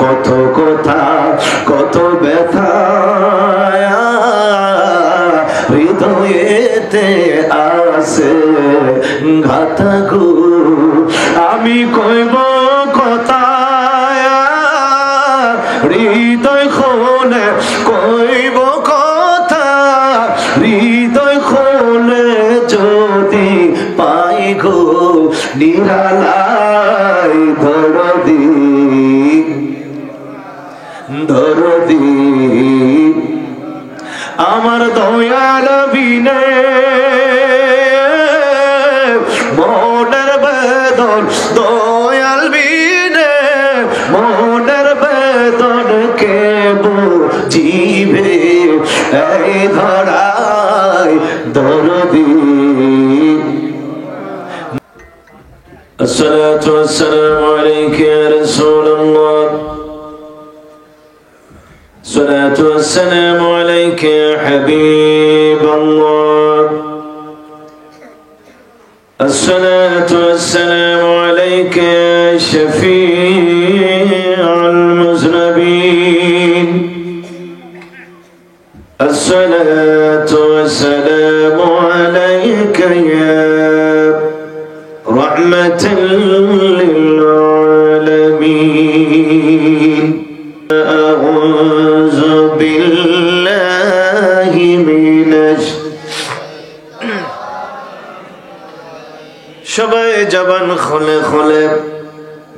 কত কথা কত ব্যথা হৃদয়েতে আছে ঘাতগো আমি কইব কথা হৃদয় খোলে কইব কথা হৃদয় খোলে যদি পাই গো নিরালাই দরদি দরদি আমার দয়াল বিনে মনের বেদন দয়াল বিনে মনের বেদন কে বুঝিবে এই ধরায় দরদি الصلاة والسلام عليك يا رسول الله الصلاة والسلام عليك يا حبيب الله الصلاة والسلام عليك يا شفيع المذنبين الصلاة والسلام عليك يا رحمة للعالمين أعوذ بالله من সবাই জবান খুলে খুলে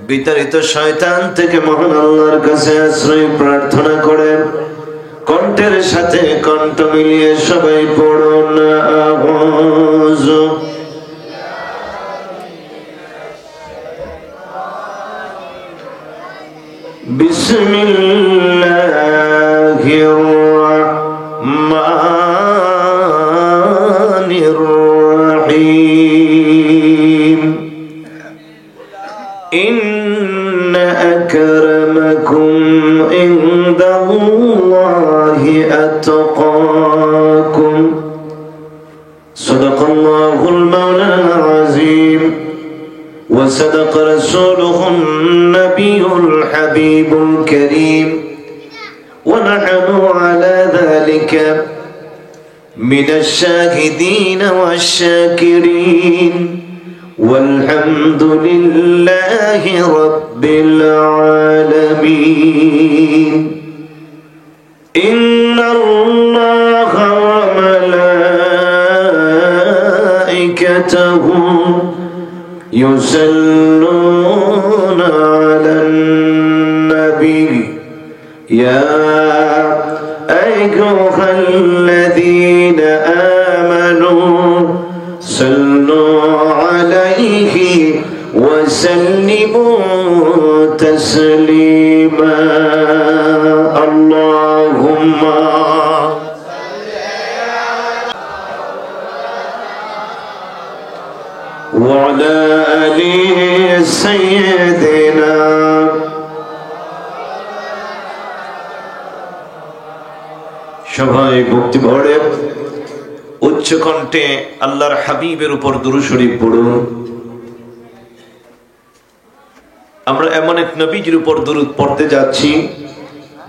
বিতাড়িত শয়তান থেকে মহান আল্লাহর কাছে আশ্রয় প্রার্থনা করেন কণ্ঠের সাথে কণ্ঠ মিলিয়ে সবাই পড়ুন আউযু বিসমিল্লাহির রাহমানির রহিম ইন্না আকরামাকুম ইনদাল্লাহি আতকাকুম সাদাকাল্লাহুল মাওলানাল আযীম وصدق رسوله النبي الحبيب الكريم ونحن على ذلك من الشاهدين والشاكرين والحمد لله رب العالمين إن الله وملائكته يصلون على النبي يا أيها الذين آمنوا صلوا عليه وسلموا تسليما اللهم وعلى آل سيدنا সবাই ভক্তি ভরে উচ্চ কণ্ঠে আল্লাহর হাবিবের উপর দুরূদ শরীফ পড়ুন। আমরা এমন এক নবীজির উপর দুরূদ পড়তে যাচ্ছি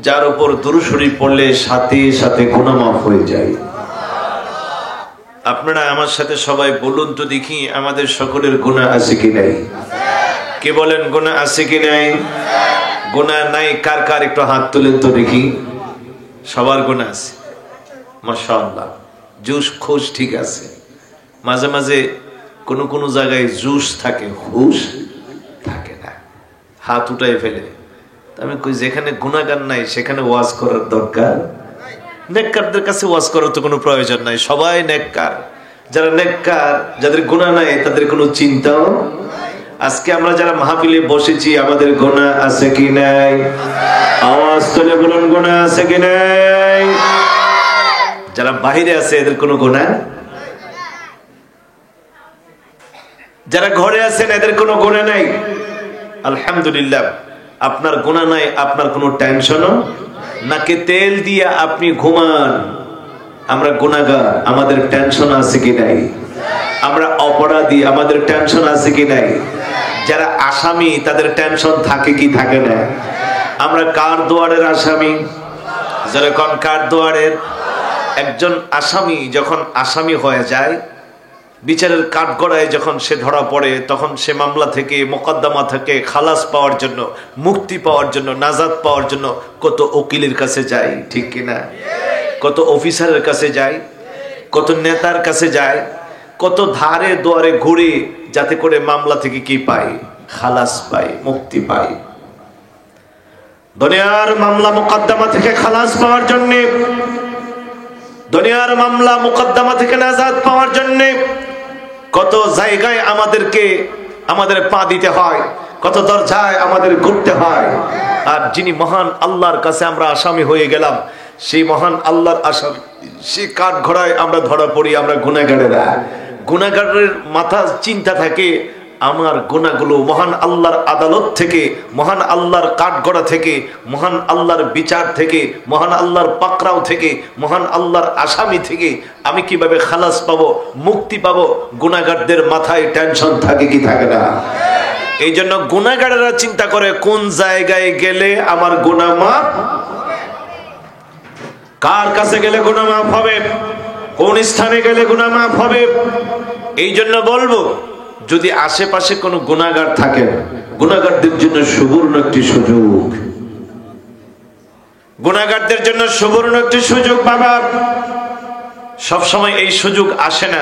যার উপর দুরূদ শরীফ পড়লে সাথে সাথে গুনাহ মাফ হয়ে যায়। আপনারা আমার সাথে সবাই বলুন তো দেখি আমাদের সকলের গুনাহ আছে কি নাই? কে বলেন গুনাহ আছে কি নাই? গুনাহ নাই কার কার একটু হাত তুলেন তো দেখি। সবার গুনাহ আছে মাশাআল্লাহ। জুস খুশ ঠিক আছে, মাঝে মাঝে কোনো কোনো জায়গায় জুস থাকে হুশ থাকে না, হাত উঠাই ফেলে। আমি কই যেখানে গুনাহগার নাই সেখানে ওয়াজ করার দরকার। নেককারদের কাছে ওয়াজ করার তো কোনো প্রয়োজন নাই, সবাই নেককার। যারা নেককার, যাদের গুনাহ নাই তাদের কোনো চিন্তাও। আজকে আমরা যারা মাহফিলে বসেছি আমাদের গুনাহ আছে কি নাই? আওয়াজ তুলে বলুন গুনাহ আছে কি নাই? যারা বাইরে আছে এদের কোনো গুনাহ, যারা ঘরে আছেন এদের কোনো গুনাহ নাই। আলহামদুলিল্লাহ, আপনার গুনাহ নাই, আপনার কোনো টেনশনও। নাকে তেল দিয়া আপনি ঘুমান, আমরা গুনাহগার, আমাদের টেনশন আছে কি নাই? আমরা অপরাধী, আমাদের টেনশন আছে কি নাই? যারা আসামি তাদের টেনশন থাকে কি থাকে না? আমরা কার দুয়ারের আসামি? যেরকম কার দুয়ারের? একজন আসামি যখন আসামি হয়ে যায়, বিচারের কাঠগড়ায় যখন সে ধরা পড়ে, তখন সে মামলা থেকে, মোকদ্দমা থেকে খালাস পাওয়ার জন্য, মুক্তি পাওয়ার জন্য, নাজাত পাওয়ার জন্য কত উকিলের কাছে যায়, ঠিক কিনা? কত অফিসারের কাছে যায়, কত নেতার কাছে যায়, কত ধারে দুয়ারে ঘুরে, যাতে করে মামলা থেকে কি পাই? খালাস পাই, মুক্তি পাই। দুনিয়ার মামলা মোকদ্দমা থেকে খালাস পাওয়ার জন্য, দুনিয়ার মামলা মোকদ্দমা থেকে নাজাত পাওয়ার জন্য কত জায়গায় আমাদের পা দিতে হয়, কত দরজায় আমাদের ঘুরতে হয়। আর যিনি মহান আল্লাহর কাছে আমরা আসামি হয়ে গেলাম, সেই মহান আল্লাহর আসামি, সেই কাঠ ঘোড়ায় আমরা ধরা পড়ি। আমরা গুনাহগারেরা, গুনাহগারের মাথা চিন্তা থাকে আমার গুনাহগুলো মহান আল্লাহর আদালত থেকে, মহান আল্লাহর কাঠগড়া থেকে, মহান আল্লাহর বিচার থেকে, মহান আল্লাহর পাকড়াও থেকে, মহান আল্লাহর আসামি থেকে আমি কিভাবে খালাস পাবো, মুক্তি পাবো। গুনাহগারদের মাথায় টেনশন থাকে কি থাকে না? এই জন্য গুনাহগারেরা চিন্তা করে কোন জায়গায় গেলে আমার গুনাহ মাফ, কার কাছে গেলে গুনাহ মাফ হবে, কোন স্থানে গেলে গুনাহ মাফ হবে। এই জন্য বলবো, যদি আশেপাশে কোনো গুনাহগার থাকেন, গুনাহগারদের জন্য সুবর্ণ একটি সুযোগ, গুনাহগারদের জন্য সুবর্ণ একটি সুযোগ। বাবা, সবসময় এই সুযোগ আসে না।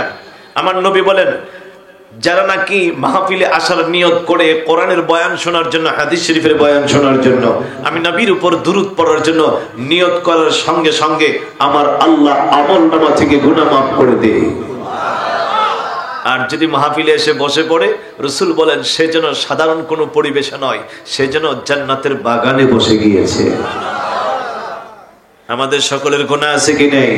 আমার নবী বলেন, যারা নাকি মাহফিলে আসার নিয়ত করে কোরআনের বয়ান শোনার জন্য, হাদিস শরীফের বয়ান শোনার জন্য, আমি নবীর উপর দুরূদ পড়ার জন্য নিয়ত করার সঙ্গে সঙ্গে আমার আল্লাহ আমলনামা থেকে গুনাহ মাফ করে দেয়। আর যদি মাহফিলে এসে বসে পড়ে, রাসূল বলেন সে যেন সাধারণ কোনো পরিবেশে নয়, সে যেন জান্নাতের বাগানে বসে গিয়েছে। আমাদের সকলের গুনাহ আছে কি নেই?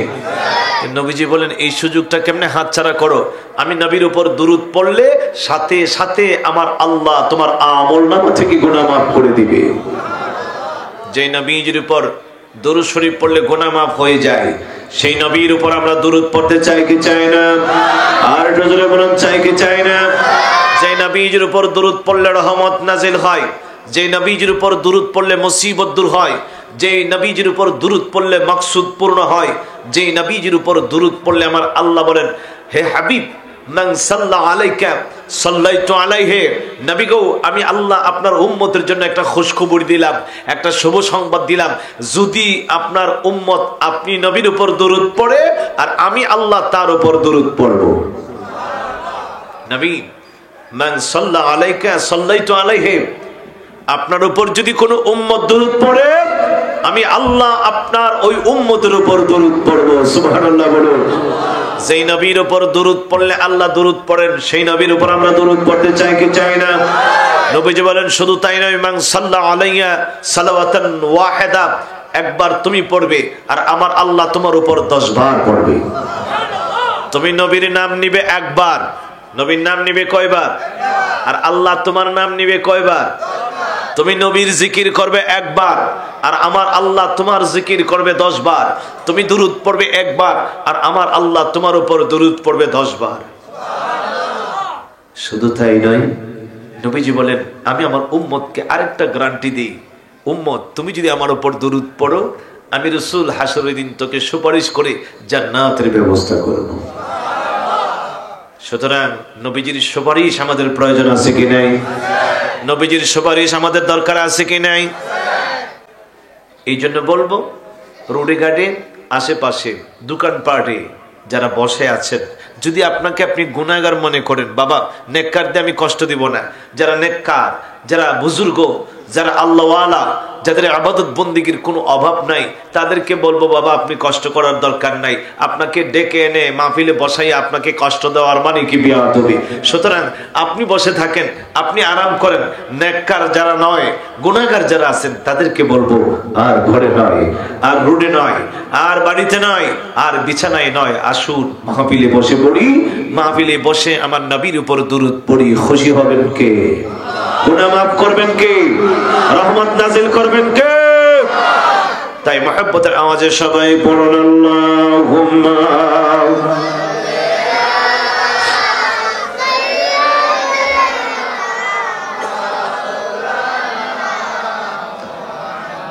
নবীজি বলেন এই সুযোগটা কেমনে হাতছাড়া করো? আমি নবীর উপর দুরূদ পড়লে সাথে সাথে আমার আল্লাহ তোমার আমলনামা থেকে গুনাহ মাফ করে দিবে। যে নবীজির উপর দুরূদ শরীফ পড়লে গুনাহ মাফ হয়ে যায়, সেই নবীর উপর আমরা দুরূদ পড়তে চাই কি চাই না? আর জোরে বলুন, চাই কি চাই না? যে নবীজির উপর দুরূদ পড়লে রহমত নাজিল হয়, যে নবীজির উপর দুরূদ পড়লে মুসিবত দূর হয়, যে নবীজির উপর দুরূদ পড়লে মাকসুদ পূর্ণ হয়, যে নবীজির উপর দুরূদ পড়লে আমার আল্লাহ বলেন, হে হাবিব মান সাল্লা আলাইকা সাল্লাইতু আলাইহি, নবী গো আমি আল্লাহ আপনার উম্মতের জন্য একটা খুশখবর দিলাম, একটা শুভ সংবাদ দিলাম। যদি আপনার উম্মত আপনি নবীর উপর দুরূদ পড়ে আর আমি আল্লাহ তার উপর দুরূদ পড়ব। নবী মান সাল্লা আলাইকা সাল্লাইতু আলাইহি, আপনার উপর যদি কোনো উম্মত দুরূদ পড়ে আমি আল্লাহ আপনার ওই উম্মতের উপর দুরূদ পড়ব। সুবহানাল্লাহ বলুন। যেই নবীর উপর দুরূদ পড়লে আল্লাহ দুরূদ পড়েন, সেই নবীর উপর আমরা দুরূদ পড়তে চাই কি চাই না? নবীজি বলেন শুধু তাই নয়, মান সাল্লা আলাইয়া সালাওয়াতান ওয়াহিদা, একবার তুমি পড়বে আর আমার আল্লাহ তোমার উপর 10 বার পড়বে। তুমি নবীর নাম নিবে একবার, নবীর নাম নিবে কয়বার? আর আল্লাহ তোমার নাম নিবে কয়বার? তুমি নবীর জিকির করবে একবার আর আমার আল্লাহ তোমার জিকির করবে 10 বার। তুমি দুরূদ পড়বে একবার আর আমার আল্লাহ তোমার উপর দুরূদ পড়বে 10 বার। শুধু তাই নয়, নবীজি বলেন আমি আমার উম্মতকে আরেকটা গ্যারান্টি দিই, উম্মত তুমি যদি আমার উপর দুরূদ পড়ো, আমি রাসূল হাসরের দিন তোকে সুপারিশ করে জান্নাতের ব্যবস্থা করব। সুতরাং নবীজির সুপারিশ আমাদের প্রয়োজন আছে কি নাই? নবীজির সুপারিশ আমাদের দরকার আছে কি নাই? এই জন্য বলবো, রোডে ঘাটে আশেপাশে দোকানপাটে যারা বসে আছেন, যদি আপনাকে আপনি গুনাহগার মনে করেন, বাবা নেককারদের আমি কষ্ট দিব না। যারা নেককার, যারা বুজুর্গ, যারা আল্লাহওয়ালা, যাদের ইবাদত বন্দেগীর কোনো অভাব নাই, তাদেরকে বলবো বাবা আপনি কষ্ট করার দরকার নাই। আপনাকে ডেকে এনে মাহফিলে বসাই আপনাকে কষ্ট দেওয়ার মানে কি বিয়াদবি? সুতরাং আপনি বসে থাকেন, আপনি আরাম করেন। নেককার যারা নয়, গুনাহগার যারা আছেন তাদেরকে বলবো আর ঘরে নয়, আর রোডে নয়, আর বাড়িতে নয়, আর বিছানায় নয়, আসুন মাহফিলে বসে পড়ি। মাহফিলে বসে আমার নবীর উপর দুরূদ পড়ি। খুশি হবেন কে? গুনাহ মাফ করবেন কে? রহমত নাজিল করবেন কে? তাই মহব্বতের আওয়াজে সবাই পড়ুন আল্লাহুম্মা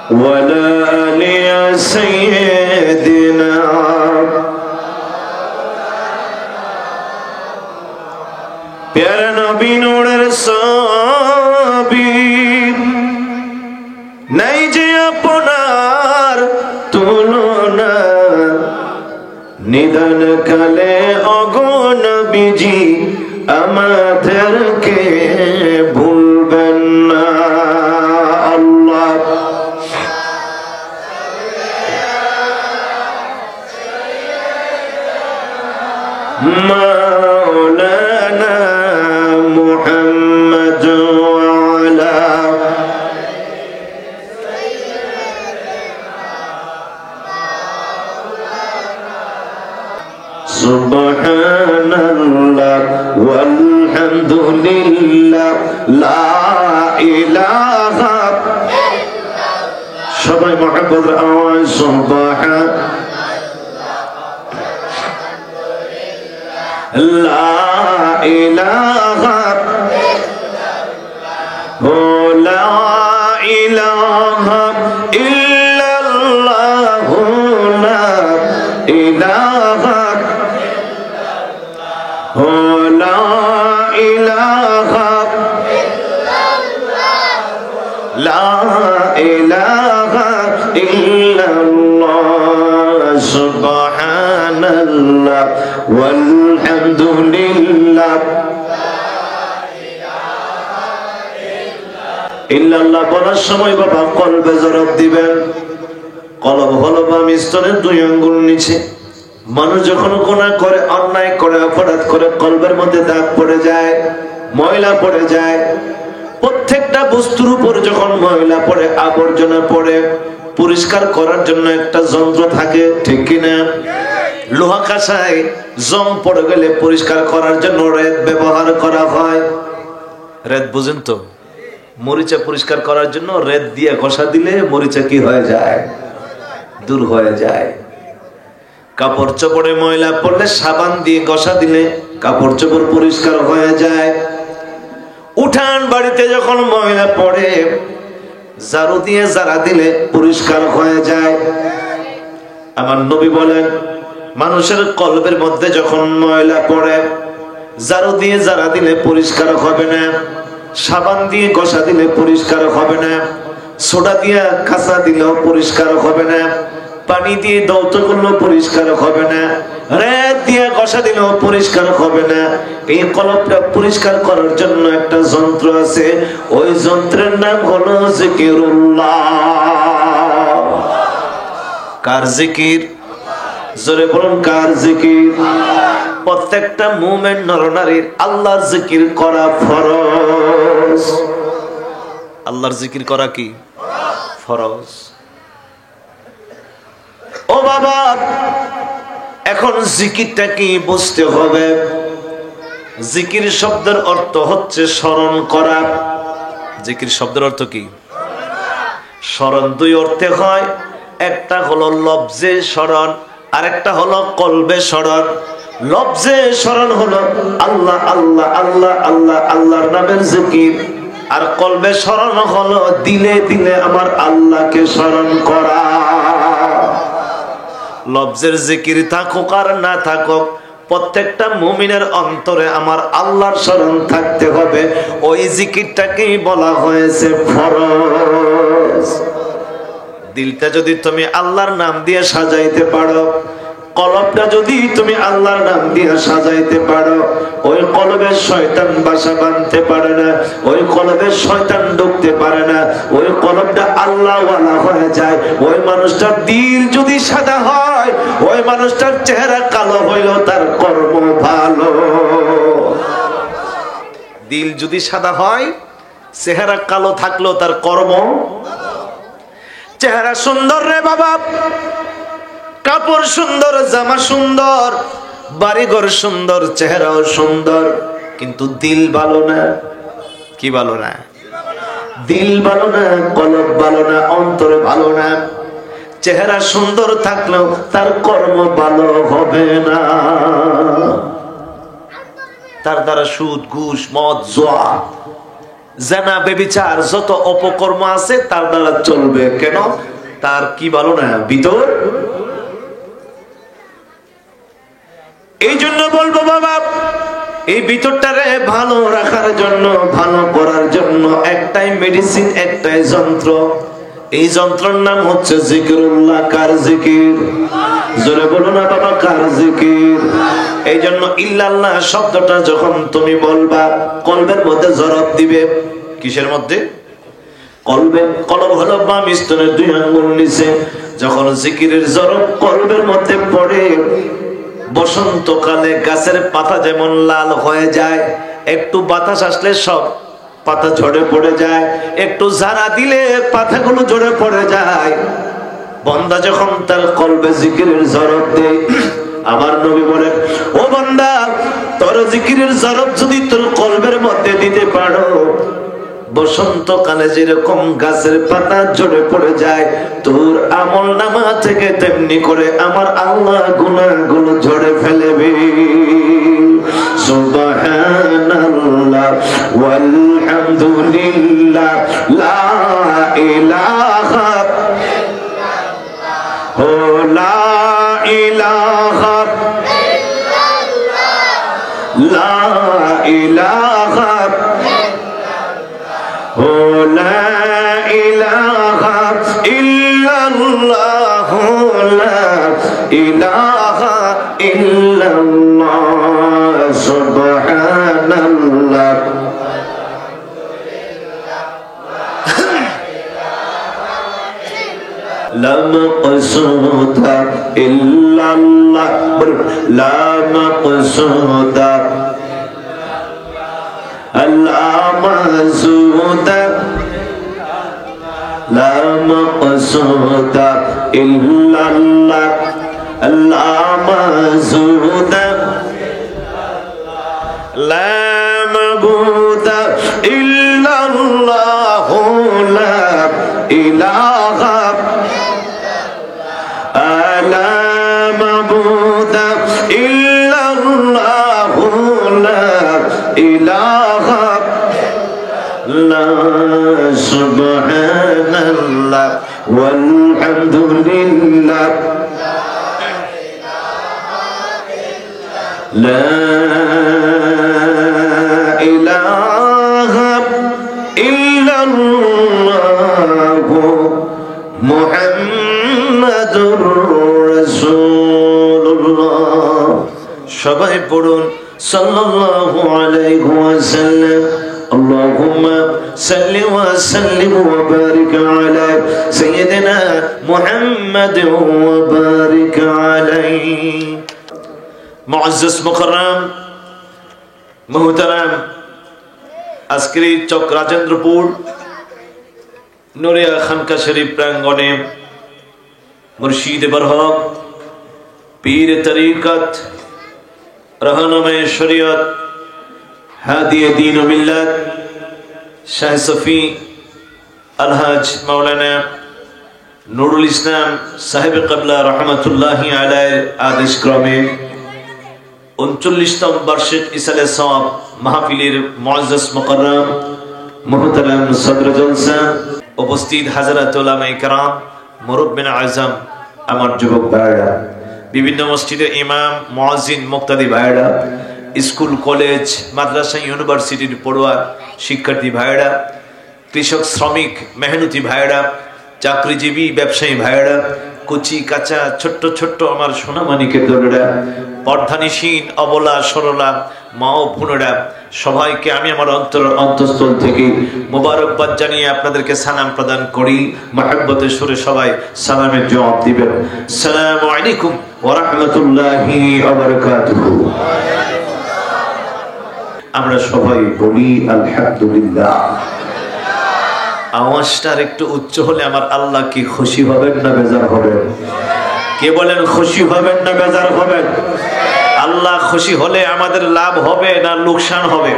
وعلى آل سيدنا প্যারা নবী নূরের ছবি নাই যে আপনার তুলনা নিদান কালে অগণ বিজি আমাদেরকে ভুলবেন না আল্লাহ মাওলানা মুহাম্মদ ওয়া আলা সুবহানাল্লাহ ওয়ালহামদুলিল্লাহ লা ইলাহা ইল্লাল্লাহ সবাই মুহাম্মদ আওয়াজ সুবহানাল্লাহ লা ইলাহা ইল্লাল্লাহ লা ইলাহা ইল্লাল্লাহ লা ইলাহা لا إله لا إله إلا الله سبحان الله والحمد لله إلا الله বলার সময় বাবা কলবে জবাব দিবেন কলব হলো বাম স্তনের দুই আঙ্গুল নিচে মানুষ যখন গুনাহ করে অন্যায় করে অপরাধ করে কলবের মধ্যে দাগ পড়ে যায় ময়লা পড়ে যায় প্রত্যেকটা বস্তুর উপর যখন ময়লা পড়ে আবর্জনা পড়ে পরিষ্কার করার জন্য একটা যন্ত্র থাকে ঠিক কি না লোহা কাঁসায় জং পড়ে গেলে পরিষ্কার করার জন্য রেত ব্যবহার করা হয় রেত বুঝেন তো মরিচা পরিষ্কার করার জন্য রেত দিয়ে ঘষা দিলে মরিচা কি হয়ে যায় দূর হয়ে যায় কাপড় চোপড়ে ময়লা পড়লে সাবান দিয়ে ঘষা দিলে কাপড় চোপড় পরিষ্কার হয়ে যায় উঠান বাড়িতে যখন ময়লা পড়ে ঝাড়ু দিয়ে ঝাড়া দিলে পরিষ্কার হয়ে যায় আমার নবী বলেন মানুষের কলবের মধ্যে যখন ময়লা পড়ে ঝাড়ু দিয়ে ঝাড়া দিলে পরিষ্কার হবে না সাবান দিয়ে ঘষা দিলে পরিষ্কার হবে না সোডা দিয়ে কাঁচা দিলেও পরিষ্কার হবে না পানি দিয়ে দৌত করলেও পরিষ্কার হবে না রেত দিয়ে ঘষা দিলেও পরিষ্কার হবে না এই কলবটা পরিষ্কার করার জন্য একটা যন্ত্র আছে ওই যন্ত্রের নাম হলো জিকিরুল্লাহ কার জিকির জোরে বলুন কার জিকির প্রত্যেকটা মুমিন নরনারীর আল্লাহর জিকির করা ফরজ আল্লাহর জিকির করা কি ফরজ ও বাবা এখন জিকিরটা কি বুঝতে হবে জিকির শব্দের অর্থ হচ্ছে স্মরণ করা জিকির শব্দের অর্থ কি স্মরণ দুই অর্থে হয় একটা হলো লফজে স্মরণ আরেকটা হলো কলবে স্মরণ লফজে স্মরণ হলো আল্লাহ আল্লাহ আল্লাহ আল্লাহ আল্লাহর নামের জিকির আর কলবে স্মরণ হলো দিলে দিলে আমার আল্লাহকে স্মরণ করা লফজের জিকির থাকুক আর না থাকুক প্রত্যেকটা মুমিনের অন্তরে আমার আল্লাহর স্মরণ থাকতে হবে ওই জিকিরটাকেই বলা হয়েছে ফরজ দিলটা যদি তুমি আল্লাহর নাম দিয়ে সাজাইতে পারো কলবটা যদি তুমি আল্লাহর নাম দিয়ে সাজাইতে পারো ওই কলবের শয়তান বাসা বাঁধতে পারে না ওই কলবের শয়তান ঢুকতে পারে না ওই কলবটা আল্লাহওয়ালা হয়ে যায় ওই মানুষটার দিল যদি সাদা হয় ওই মানুষটার চেহারা কালো হইলেও তার কর্ম ভালো দিল যদি সাদা হয় চেহারা কালো থাকলেও তার কর্ম চেহারা সুন্দর রে বাবা কাপড় সুন্দর জামা সুন্দর বাড়িঘর সুন্দর চেহারাও সুন্দর কিন্তু দিল ভালো না কি ভালো না দিল ভালো না কলব ভালো না অন্তর ভালো না চেহারা সুন্দর থাকলেও তার কর্ম ভালো হবে না তার দ্বারা সুদ ঘুষ মদ জুয়া জানা বেবিচার যত অপকর্ম আছে তার দ্বারা চলবে। কেন? তার কি ভালো না ভিতর। এই জন্য বলবো বাবা, এই ভিতরটারে ভালো রাখার জন্য, ভালো করার জন্য একটাই মেডিসিন, একটাই যন্ত্র। এই যন্ত্রের নাম হচ্ছে জিকিরুল্লাহ। কার জিকির? জোরে বলো না বাবা, কার জিকির? এই জন্য ইল্লাল্লাহ শব্দটা যখন তুমি বলবা, কলবের মধ্যে জরব দিবে। কিসের মধ্যে? কলবে। কলব হলো বাম স্তনের 2 আঙ্গুল নিচে। যখন জিকিরের জরব কলবের মধ্যে পড়ে, বসন্তকালে গাছের পাতা যেমন লাল হয়ে যায়, একটু বাতাস আসলে সব পাতা ঝরে পড়ে যায়, একটু ঝাড়া দিলে পাতাগুলো ঝরে পড়ে যায়। বান্দা যখন তার কলবে জিকিরের জরব দেয়, আমার নবী বলেন, ও বান্দা, তোর জিকিরের জরব যদি তোর কলবের মধ্যে দিতে পারো, বসন্তকালে যেরকম গাছের পাতা ঝরে পড়ে যায়, তোর আমল নামা থেকে তেমনি করে আমার আল্লাহ গুনাহগুলো ঝরে ফেলবে। সুবহানাল্লাহ ওয়ালহামদুলিল্লাহ লা ইলাহা ইল্লাল্লাহ ও লা ইলাহা ইল্লাল্লাহ লা ইলাহা لا إله إلا الله لا إله إلا الله سبحان الله لا مقصود إلا الله لا مقصود لا مقصود لا مقصود إلا الله لا مقصود لا معبود إلا الله لا إله لا معبود إلا الله لا إله لا سبحان الله والحمد لله لا إله إلا الله محمد رسول الله সবাই পড়ুন সাল্লাল্লাহু আলাইহি ওয়াসাল্লাম اللهم صل وسلم وبارك على سيدنا محمد وبارك عليه معزز مكرم محترم আজকের চক রাজেন্দ্রপুর নূরিয়া খানকা শরীফ প্রাঙ্গণে মুর্শিদ বরহক পীর তরিকত रहनुमाए शरीयत हादिए दीन व मिल्लत शाह सफ़ी अलहाज मौलाना नूरुल इस्लाम साहिब क़िबला रहमतुल्लाहि अलैहि आदेश क्रमे 39तम वार्षिक इसाले सवाब महफिलेर मुअज़्ज़ज़ मुकर्रम मुहतरम सदर जलसा उपस्थित हज़रत उलमाए किराम मुरब्बिन आज़म আমার যুবক ভাইরা বিভিন্ন মসজিদের ইমাম মুয়াজ্জিন মুক্তাদি ভাইরা স্কুল কলেজ মাদ্রাসা ইউনিভার্সিটির পড়ুয়া শিক্ষার্থী ভাইরা কৃষক শ্রমিক মেহনতি ভাইরা চাকরিজীবী ব্যবসায়ী ভাইরা কুচি কাঁচা ছোট্ট ছোট্ট আমার সোনামানিকের দলেরা পর্দানিসীন অবলা সরলা মা ও বোনেরা সবাইকে আমি আমার অন্তঃস্থল থেকে মোবারকবাদ জানিয়ে আপনাদেরকে সালাম প্রদান করি। মহব্বতের সুরে সবাই সালামের জবাব দিবেন। আসসালামু আলাইকুম ওয়া রাহমাতুল্লাহি ওয়া বারাকাতুহু। আমরা সবাই বলি আলহামদুলিল্লাহ। আওয়াজটার একটু উচ্চ হলে আমার আল্লাহ কি খুশি হবেন না বেজার হবেন? কে বলেন খুশি হবেন না বেজার হবেন? আল্লাহ খুশি হলে আমাদের লাভ হবে না লোকসান হবে?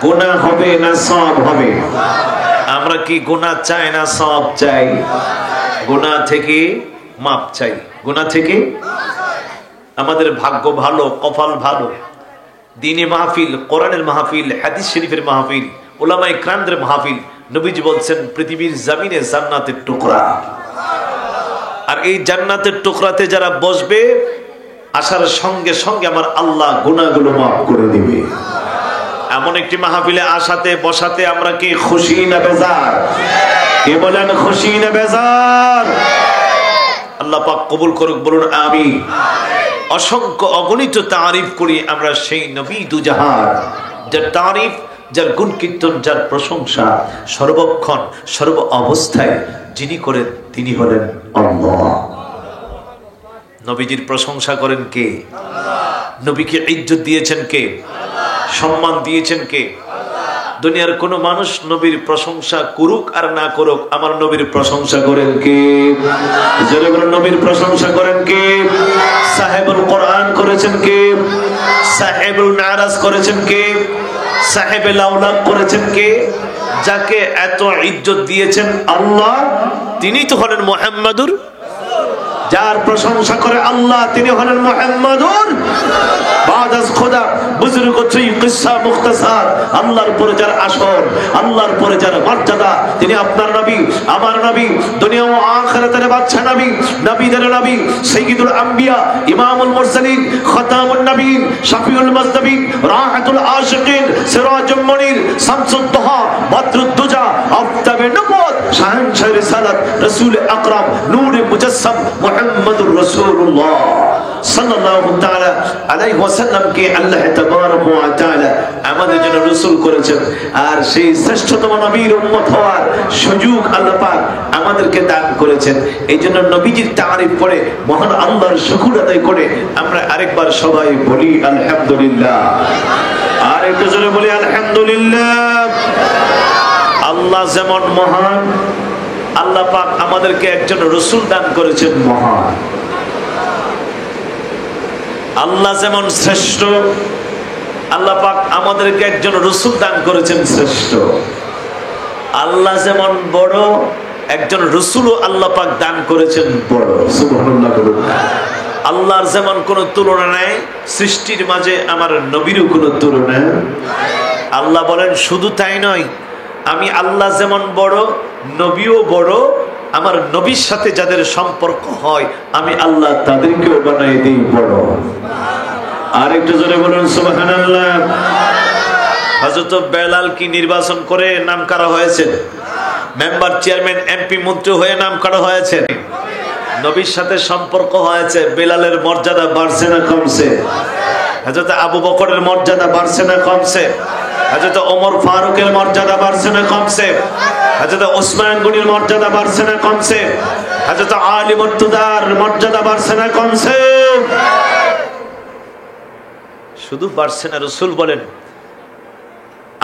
গুনাহ হবে না সওয়াব হবে? আমরা কি গুনাহ চাই না সওয়াব চাই? গুনাহ থেকে মাপ চাই, গুনাহ থেকে। আমাদের ভাগ্য ভালো, কপাল ভালো, দ্বীনি মাহফিল, কোরআনের মাহফিল, হাদিস শরীফের মাহফিল, উলামায়ে কিরামদের মাহফিল। নবীজি বলছেন পৃথিবীর জমিনে জান্নাতের টুকরা, আর এই জান্নাতের টুকরাতে যারা বসবে আসার সঙ্গে সঙ্গে আমার আল্লাহ গুনাহগুলো মাফ করে দিবে। এমন একটি মাহফিলে আসাতে বসাতে আমরা কি খুশি না বেজার? কে বলেন খুশি না বেজার? আল্লাহ পাক কবুল করুক, বলুন আমিন। অসংখ্য অগণিত তারিফ করি আমরা সেই নবী দুজাহান, যার তারিফ, যার গুণ কীর্তন, যার প্রশংসা সর্বক্ষণ সর্ব অবস্থায় যিনি করেন তিনি হলেন আল্লাহ। নবীজির প্রশংসা করেন কে? নবীকে ইজ্জত দিয়েছেন কে? সম্মান দিয়েছেন কে? দুনিয়ার কোন মানুষ নবীর প্রশংসা করুক আর না করুক, আমার নবীর প্রশংসা করেন কে? জোরে বলুন, নবীর প্রশংসা করেন কে? সাহেবুল কোরআন করেছেন কে? সাহেবুল নারাজ করেছেন কে? সাহেবে লাউলাক করেছেন কে? যাকে এত ইজ্জত দিয়েছেন আল্লাহ, তিনি তো হলেন মুহাম্মাদুর। যার প্রশংসা করে আল্লাহ তিনি হলেন মুহাম্মাদুর বাদাস খোদা। বুজুর্গ তুই কিসসা মুখতাসার, আল্লাহর পরে যার আসর, আল্লাহর পরে যার মর্যাদা, তিনি আপনার নবী, আমার নবী, দুনিয়া ও আখিরাতের বাদশা নবী, নবীদের নবী, সাইয়্যিদুল আম্বিয়া, ইমামুল মুরসালিন, খাতামুন নবীন, শফিউল মুজতাবিন, রাহাতুল আশিকিন, সিরাজুল মুনির, শামসুদ দুহা, বদরুদ দুজা, আফতাবে নবুয়ত, শাহনশাহ রিসালাত, রাসূল আকরাম, নূরে মুজাসসাম মুহাম্মদুর রাসূলুল্লাহ সাল্লাল্লাহু তাআলা আলাইহি ওয়াসাল্লাম কে আল্লাহ তাবারক ওয়া তাআলা আমাদের জন্য রাসূল করেছেন। আর সেই শ্রেষ্ঠতম নবীর উম্মত হওয়ার সুযোগ আল্লাহ পাক আমাদেরকে দান করেছেন। এইজন্য নবীজির তারিফ করে মহান আল্লাহর শুকর আদায় করে আমরা আরেকবার সবাই বলি আলহামদুলিল্লাহ। আর একটু জোরে বলি আলহামদুলিল্লাহ। আল্লাহ যেমন মহান, আল্লাহ পাক আমাদেরকে একজন রাসূল দান করেছেন মহান। আল্লাহ যেমন শ্রেষ্ঠ, আল্লাহ পাক আমাদেরকে একজন রাসূল দান করেছেন শ্রেষ্ঠ। আল্লাহ যেমন বড়, একজন রাসূলও আল্লাহ পাক দান করেছেন বড়। সুবহানাল্লাহ। আল্লাহর যেমন কোনো তুলনা নাই, সৃষ্টির মাঝে আমার নবীরও কোনো তুলনা। আল্লাহ বলেন শুধু তাই নয়, আমি আল্লাহ যেমন বড়, নবীও বড়। আমার নবীর সাথে যাদের সম্পর্ক হয় আমি আল্লাহ তাদেরকেও বানাই দিই বড়। আর একটু জোরে বলুন সুবহানাল্লাহ। হযরত বেলাল কি নির্বাচন করে নাম করা হয়েছে? মেম্বার, চেয়ারম্যান, এমপি, মন্ত্রী হয়ে নাম করা হয়েছে? নবীর সাথে সম্পর্ক হয়েছে, বেলালের মর্যাদা বাড়ছে না কমছে? হযরত আবু বকরের মর্যাদা বাড়ছে না কমছে? হযরত ওমর ফারুকের মর্যাদা বাড়ছে না কমছে? হযরত ওসমান গনির মর্যাদা বাড়ছে না কমছে? হযরত আলী মুর্তজার মর্যাদা বাড়ছে না কমছে? শুধু বাড়ছে না, রাসূল বলেন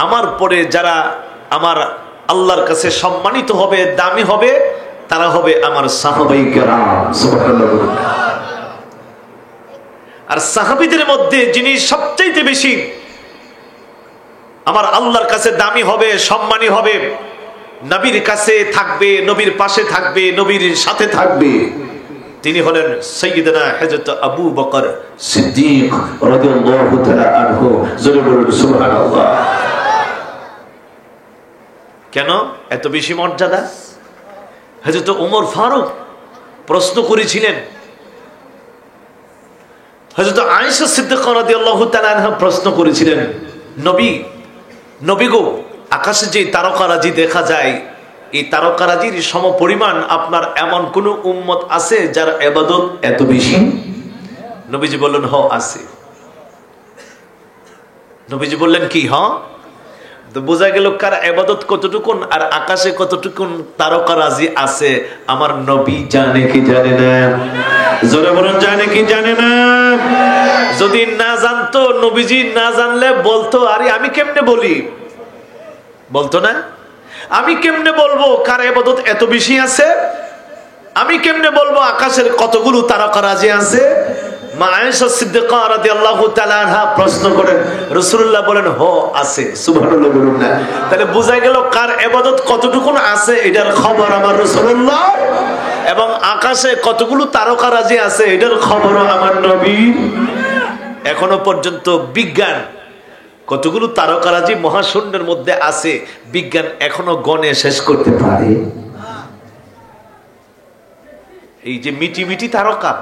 আমার পরে যারা আমার আল্লাহর কাছে সম্মানিত হবে, দামি হবে, তারা হবে আমার সাহাবায়ে কেরাম। সুবহানাল্লাহ। আর সাহাবীদের মধ্যে যিনি সবচেয়ে বেশি আমার আল্লাহর কাছে দামি হবে, সম্মানী হবে, নবীর কাছে থাকবে, নবীর পাশে থাকবে, নবীর সাথে থাকবে, তিনি হলেন সাইয়্যিদনা হযরত আবু বকর সিদ্দিক রাদিয়াল্লাহু তাআলা আনহু। জোরে বলুন সুবহানাল্লাহ। কেন এত বেশি মর্যাদা? হযরত ওমর ফারুক প্রশ্ন করেছিলেন, হযরত আয়েশা সিদ্দিকা রাদিয়াল্লাহু তাআলা আনহা প্রশ্ন করেছিলেন, নবী গো, আকাশে যে তারকারাজি দেখা যায়, এই তারকারাজির সমপরিমাণ আপনার এমন কোন উম্মত আছে যার ইবাদত এত বেশি? নবীজি বললেন হ আছে। নবীজি বললেন কি হ? তো বোঝা গেল কার ইবাদত কতটুকুন আর আকাশে কতটুকুন তারকারাজি আছে আমার নবী জানে কি জানে না? জোরে বলুন জানে কি জানে না? যদি না জানতো, নবীজি না জানলে বলতো আরে আমি কেমনে বলি? বলতো না? আমি কেমনে বলবো কার ইবাদত এত বেশি আছে? আমি কেমনে বলবো আকাশের কতগুলো তারকারাজি আছে? মা আয়েশা সিদ্দিকা রাদিয়াল্লাহু তাআলা আনহা প্রশ্ন করেন, রাসূলুল্লাহ বলেন হ আছে। সুবহানাল্লাহ বলুন না? তাহলে বোঝা গেল কার ইবাদত কতটুকুন আছে এটার খবর আমার রাসূলুল্লাহ, এবং আকাশে কতগুলো তারকারাজি আছে এটার খবর আমার নবী। এখনো পর্যন্ত বিজ্ঞান কতগুলো তারকারাজি মহাশূন্যের মধ্যে আছে, বিজ্ঞান এখনো গণে শেষ করতে পারে। এই যে মিটি মিটি তারকা,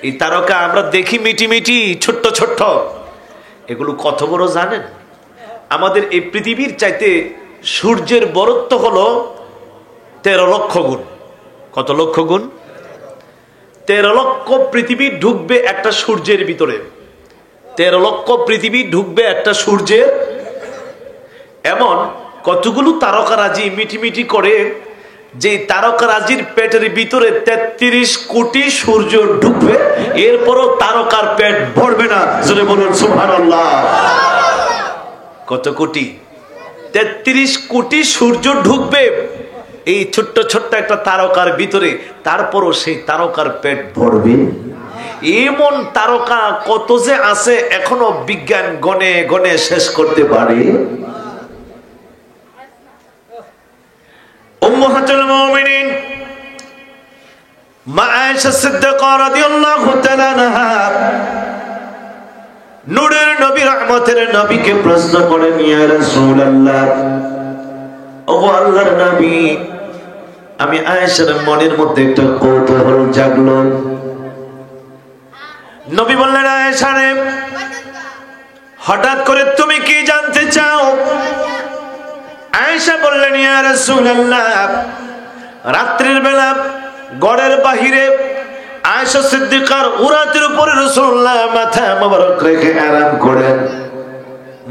এই তারকা আমরা দেখি মিটি মিটি ছোট্ট ছোট্ট, এগুলো কত বড় জানেন? আমাদের এই পৃথিবীর চাইতে সূর্যের বড়ত্ব হলো 13 লক্ষ গুণ। কত লক্ষ গুণ? 13 লক্ষ পৃথিবী ঢুকবে একটা সূর্যের ভিতরে। 13 লক্ষ পৃথিবী ঢুকবে একটা সূর্যের। এমন কতগুলো তারকারাজি মিটিমিটি করে, যে তারকারাজির পেটের ভিতরে 33 কোটি সূর্য ঢুকবে, এরপরও তারকার পেট ভরবে না। জোরে বলুন সুবহানাল্লাহ। কত কোটি? 33 কোটি সূর্য ঢুকবে এই ছোট্ট ছোট্ট একটা তারকার ভিতরে, তারপরও সেই তারকার পেট ভরবে। এমন তারকা কত যে আছে এখনো বিজ্ঞান গণে গণে শেষ করতে পারে। উম্মাহাতুল মুমিনিন মা আয়েশা সিদ্দিকা রাদিয়াল্লাহু তাআলা আনহা নূরের নবী, রহমতের নবীকে প্রশ্ন করেন, ইয়া রাসূলুল্লাহ, ও আল্লাহর নবী, আমি আয়েশার মনের মধ্যে একটা কৌতূহল জাগলো। নবী বললেন, আয়েশা রে, হঠাৎ করে তুমি কি জানতে চাও? আয়েশা বললেন, ইয়া রাসূলুল্লাহ, রাত্রির বেলা ঘরের বাহিরে আয়েশা সিদ্দিকার উরাতের উপরে রাসূলুল্লাহ মাথা মোবারক রেখে আরাম করেন।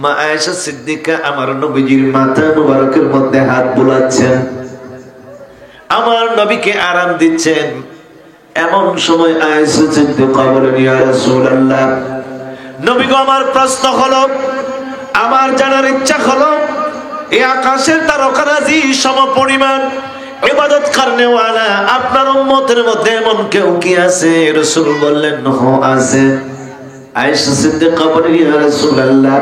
মা আয়েশা সিদ্দিকা আমার নবীজির মাথা মোবারকের মধ্যে হাত বুলাচ্ছেন, আমার নবীকে আরাম দিচ্ছেন। এমন সময় আয়েশা সিদ্দিকা বলেন, ইয়া রাসূলুল্লাহ, নবী গো, আমার প্রশ্ন হলো, আমার জানার ইচ্ছা হলো, এই আকাশের তারকারাজি সমপরিমাণ ইবাদত করনেওয়ালা আপনার উম্মতের মধ্যে এমন কেউ কি আছে? রাসূল বললেন, হ্যাঁ আছে। আয়েশা সিদ্দিকা বলেন, ইয়া রাসূলুল্লাহ,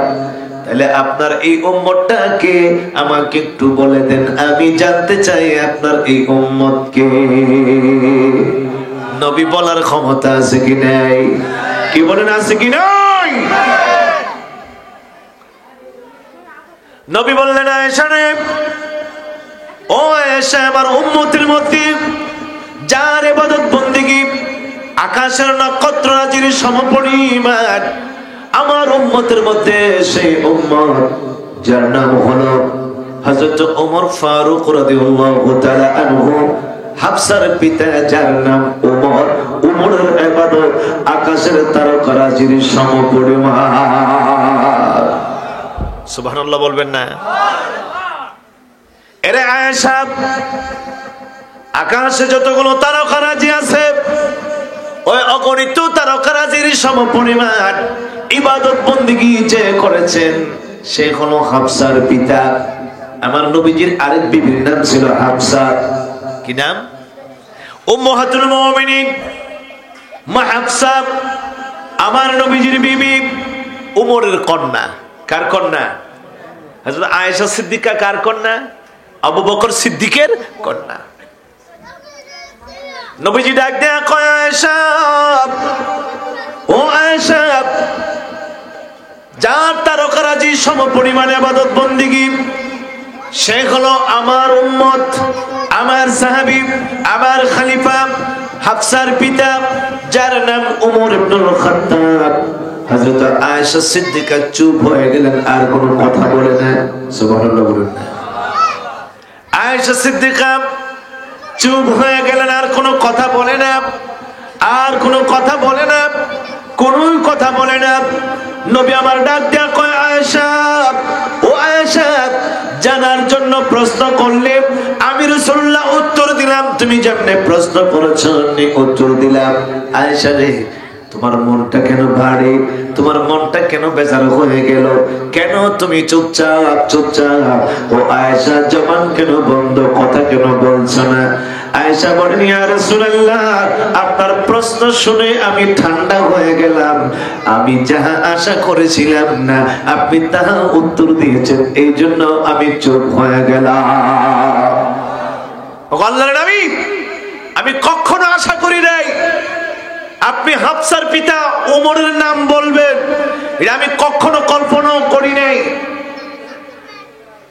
তাহলে আপনার এই উম্মতটাকে আমাকে একটু বলে দেন, আমি জানতে চাই আপনার এই উম্মত কে। নবী বলার ক্ষমতা আছে কি নাই? কি বলেন, আছে কি নাই? নবী বললেন, আয়েশা রে, ও আয়েশা, আমার উম্মতের মধ্যে যার ইবাদত বন্দেগী আকাশের নক্ষত্ররাজির সমপরিমাণ, আমার উম্মতের মধ্যে সেই উম্মত যার নাম হলো হযরত ওমর ফারুক রাদিয়াল্লাহু তাআলা আনহু, হাফসার পিতা যার নাম ওমর, ওমরের ইবাদত আকাশের তারকারাজির সমপরিমাণ। সুবহানাল্লাহ বলবেন না? এরে আয়েশা, আকাশে যতগুলো তারকারাজি আছে, ওই অগণিত তারকারাজির সমপরিমাণ ইবাদত বন্দেগী যে করেছেন সে হলো হাফসার পিতা। আমার নবীজির আরেক বিবির নাম ছিল হাফসা। কি নাম? উম্মাহাতুল মুমিনিন মা হাফসা আমার নবীজির বিবি, উমরের কন্যা। কার কন্যা? হযরত আয়েশা সিদ্দিকা। কার কন্যা? আবু বকর সিদ্দিকের কন্যা। নবীজি ডাক দেয়া কয়, আয়েশা, ও আয়েশা, যার তারকারাজি সমপরিমাণে ইবাদত বন্দেগী সে হলো আমার উম্মত, আমার সাহাবী, আমার খলিফা, হাফসার পিতা যার নাম ওমর ইবনুল খাত্তাব। হযরত আয়েশা সিদ্দিকা চুপ হয়ে গেলেন, আর কোনো কথা বলে না। সুবহানাল্লাহ বলুন না। আয়েশা সিদ্দিকা চুপ হয়ে গেলেন, আর কোনো কথা বলে না, আর কোনো কথা বলে না, কোনো কথা বলে না। নবী আমার ডাক দেয়া কয়, আয়েশা, ও আয়েশা, জানার জন্য প্রশ্ন করলে আমি রাসূলুল্লাহ উত্তর দিলাম, তুমি যেমনে প্রশ্ন করেছো আমি উত্তর দিলাম। আয়েশা রে, তোমার মনটা কেন ভারী? তোমার মনটা কেন বেজার হয়ে গেল? কেন তুমি চুপচাপ চুপচাপ? ও আয়েশা, জবান কেন বন্ধ, কথা কেন বলছো না? আয়েশা বলেন, ইয়া রাসূলুল্লাহ, আপনার প্রশ্ন শুনে আমি ঠান্ডা হয়ে গেলাম। আমি যাহা আশা করেছিলাম না আপনি তাহা উত্তর দিয়েছেন, এই জন্য আমি চুপ হয়ে গেলাম। ও আল্লাহর নবী, আমি কখনো আশা করি নাই আপনি আপনি হাফসার পিতা ওমরের নাম বলবেন, এটা আমি কখনো কল্পনাও করি নাই।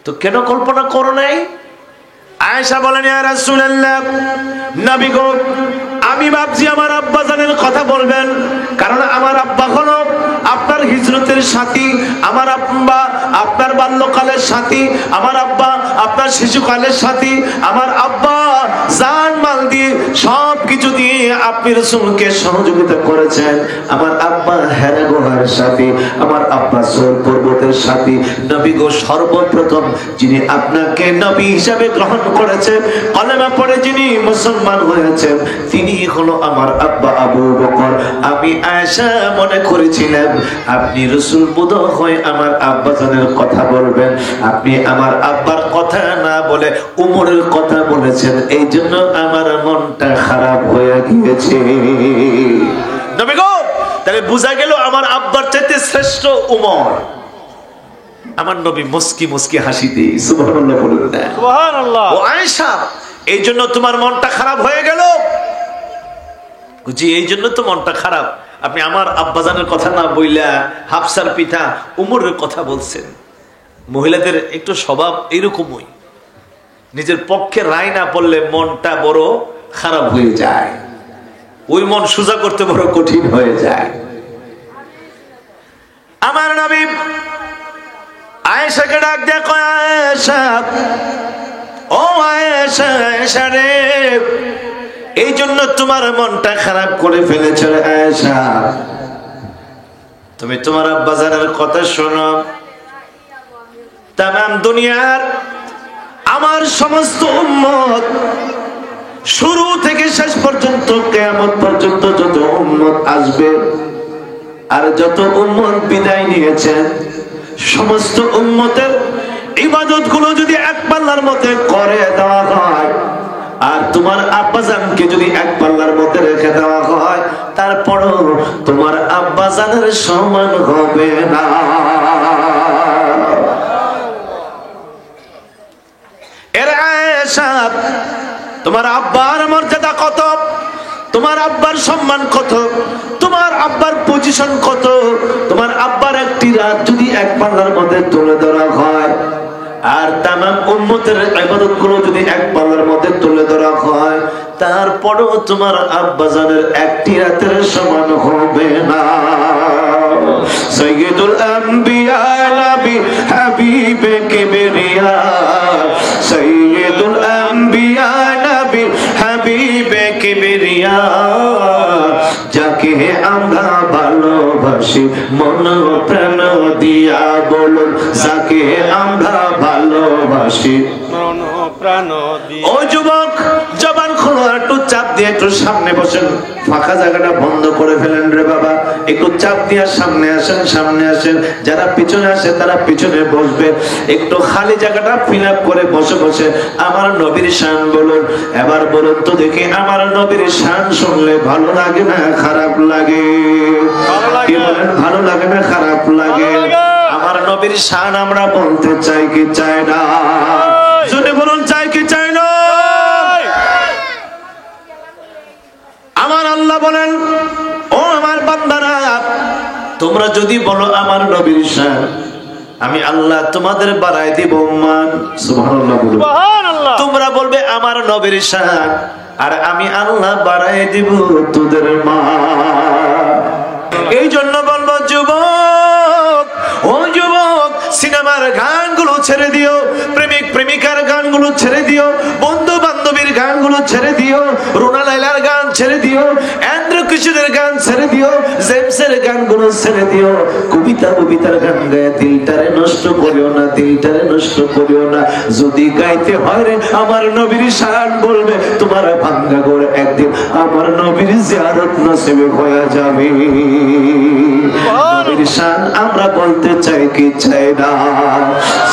তো কেন কল্পনা করো নাই? আয়েশা বলেন, ইয়া রাসূলুল্লাহ, নবী গো, আমি ভাবছি আমার আব্বা জানের কথা বলবেন, কারণ আমার আব্বা হলো আপনার হিজরতের সাথী, আমার আব্বা আপনার বাল্যকালের সাথী, আমার আব্বা আপনার শিশুকালের সাথী, আমার আব্বা জান মাল দিয়ে সব কিছু দিয়ে আপনি রাসূলকে সহযোগিতা করেছেন। আমার আব্বা হেরা গুহার সাথী, আমার আব্বা সোর পর্বতের সাথী। নবী গো, সর্বপ্রথম যিনি আপনাকে নবী হিসাবে গ্রহণ করেছেন, কলেমা পড়ে যিনি মুসলমান হয়েছেন, তিনি হলো আমার আব্বা আবু বকর। আমি আয়েশা মনে করেছিলাম আপনি রাসূল বোধহয় আমার আব্বা জানের কথা বলবেন, আপনি আমার আব্বার কথা না বলে উমরের কথা বলেছেন, এই জন্য আমার মনটা খারাপ হয়ে গিয়েছে। নবী গো, তাহলে বোঝা গেল আমার আব্বার চাইতে শ্রেষ্ঠ উমর। আমার নবী মুস্কি মুস্কি হাসি দিয়ে সুবহানাল্লাহ বলুন না, সুবহানাল্লাহ। ও আয়েশা, এই জন্য তোমার মনটা খারাপ হয়ে গেল? জি, এই জন্য তো মনটা খারাপ, আপনি আমার আব্বাজানের কথা না বইলা হাফসার পিতা উমরের কথা বলছেন। মহিলাদের একটু স্বভাব এরকমই, নিজের পক্ষে রায় না পড়লে মনটা বড় খারাপ হয়ে যায়, ওই মন সোজা করতে বড় কঠিন হয়ে যায়। আমার নবী আয়েশাকে ডাক দিয়ে কয়, আয়েশা, ও আয়েশা, আয়েশা রে, এই জন্য তোমার মনটা খারাপ করে ফেলেছ আয়েশা, তুমি তোমার আব্বাজানের কথা শোনো। তামাম দুনিয়ার আমার সমস্ত উম্মত, শুরু থেকে শেষ পর্যন্ত কিয়ামত পর্যন্ত যত উম্মত আসবে আর যত উম্মত বিদায় নিয়েছেন, সমস্ত উম্মতের ইবাদত গুলো যদি এক পাল্লার মধ্যে করে দেওয়া হয় আর তোমার আব্বাজানকে যদি এক পাল্লার মধ্যে রেখে দেওয়া হয়, তারপরও তোমার আব্বাজানের সমান হবে না। এর আয়েশা, তোমার আব্বার মর্যাদা কত, তোমার আব্বার সম্মান কত, তোমার আব্বার পজিশন কত, তোমার আব্বার একটি রাত যদি এক পাল্লার মধ্যে তুলে ধরা হয় আর তামাম উম্মতের ইবাদত গুলো যদি এক পাল্লার মধ্যে তুলে ধরা হয়, তারপরও তোমার আব্বাজানের একটি রাতের সমান হবে না। সাইয়্যিদুল আম্বিয়া নবী হাবিবে কিবরিয়া, সাইয়্যিদুল আম্বিয়া নবী হাবিবে কিবরিয়া, যাকে আমরা ভালোবাসি মন প্রাণ দিয়া, বলুন যাকে আমরা ভালোবাসি মন প্রাণ দিয়া। ও যুবক, জবান খোলো, একটু চাপ দিয়ে একটু সামনে বসেন, ফাঁকা জায়গাটা বন্ধ করে ফেলেন রে বাবা, একটু চাপ দিয়ে সামনে আসেন, সামনে আসেন। যারা পিছনে আসে তারা পিছনে বসবে, একটু খালি জায়গাটা ফিল আপ করে বসে বসে আমার নবীর শান বলুন। এবার বলুন তো দেখি, আমার নবীর শান শুনলে ভালো লাগে না খারাপ লাগে? কি বলেন, ভালো লাগে না খারাপ লাগে? আমার নবীর শান আমরা বলতে চাই কি চাই না? শুনে বলুন, চাই কি চাই না? আমার আল্লাহ বলেন, ও আমার বান্দারা, তোমরা যদি বলো আমার নবীর শান, আমি আল্লাহ তোমাদের বাড়াই দিব মান। সুবহানাল্লাহ বলুন। তোমরা বলবে আমার নবীর শান, আর আমি আল্লাহ বাড়াই দিব তোদের মান। এই জন্য বলবো যুবক, ও যুবক, সিনেমার গানগুলো ছেড়ে দিও, প্রেমিক প্রেমিকার গানগুলো ছেড়ে দিও, বন্ধু বান্ধবীর গানগুলো ছেড়ে দিও, রুনা লাইলার গান ছেড়ে দিও, এন্দ্র কিশোরের গান ছেড়ে দিও, জেমসের গানগুলো ছেড়ে দিও। কবিতা কবিতার গান গায়ে দিলটারে নষ্ট করিও না, দিলটারে নষ্ট করিও না। যদি গাইতে হয় রে আমার নবীর শান, বলবে তোমার ভাঙ্গা করে একদিন আমার নবীর জিয়ারত নসিব হয়ে যাবে। নবীর শান আমরা বলতে চাই কি চাই না?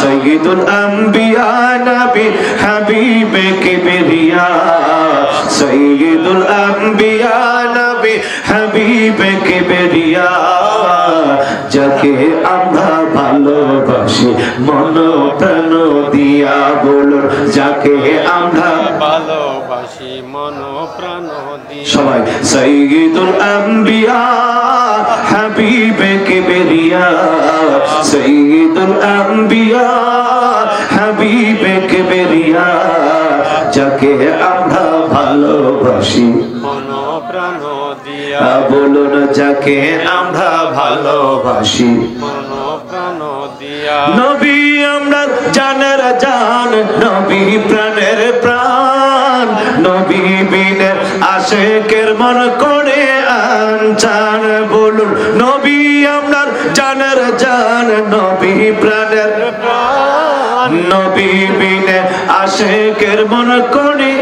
সাইয়্যিদুল আম্বিয়া নবী হাবিবে কিবরিয়া, সাইয়্যিদুল আম্বিয়া নবী হাবিবে কিবরিয়া, যাকে আমরা ভালোবাসি মন প্রাণ দিয়া, বলুন যাকে আমরা ভালোবাসি মন সবাই সাইয়্যিদুল আম্বিয়া হাবিবে কিবরিয়া, সাইয়্যিদুল আম্বিয়া হাবিবে কিবরিয়া, যাকে আমরা ভালোবাসি মন প্রাণ দিয়া, বলুন যাকে আমরা ভালোবাসি মন প্রাণ দিয়া। নবী আমরা জানের জান, নবী প্রাণের প্রাণ, নবী বিনে আশিকের মন করে আনচান, বলুন নবী আমরা জানের জান, নবী প্রাণের প্রাণ, নবী বিনে আশিকের মন করে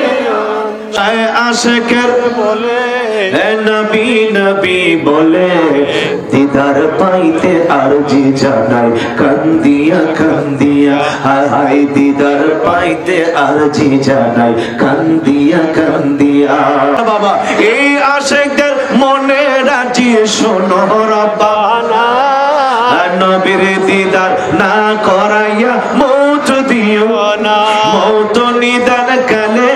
আশিকের বলে নবী নবী বলে, দিদার পাইতে আরজি জানাই কান্দিয়া কান্দিয়া, হায় হায় দিদার পাইতে আরজি জানাই কান্দিয়া কান্দিয়া। বাবা এই আশিকদের মনে রাজি শোনো রব্বানা, নবীর দিদার না করাইয়া মৌত দিও না, মৌত নিদান কালে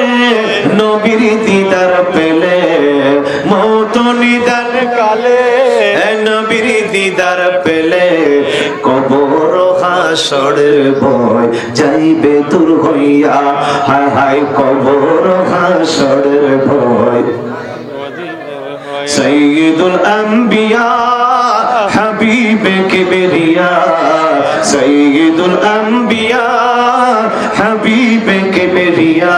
নবীর দিদার পেলে, মৌত নিদান কালে নবীর দিদার পেলে, কবর হাসরের ভয় যাইবে দূর হইয়া, হায় হায় কবর হাসরের ভয়। সাইয়্যিদুল আম্বিয়া হাবিবে কিবরিয়া, সাইয়্যিদুল আম্বিয়া হাবিবে কিবরিয়া,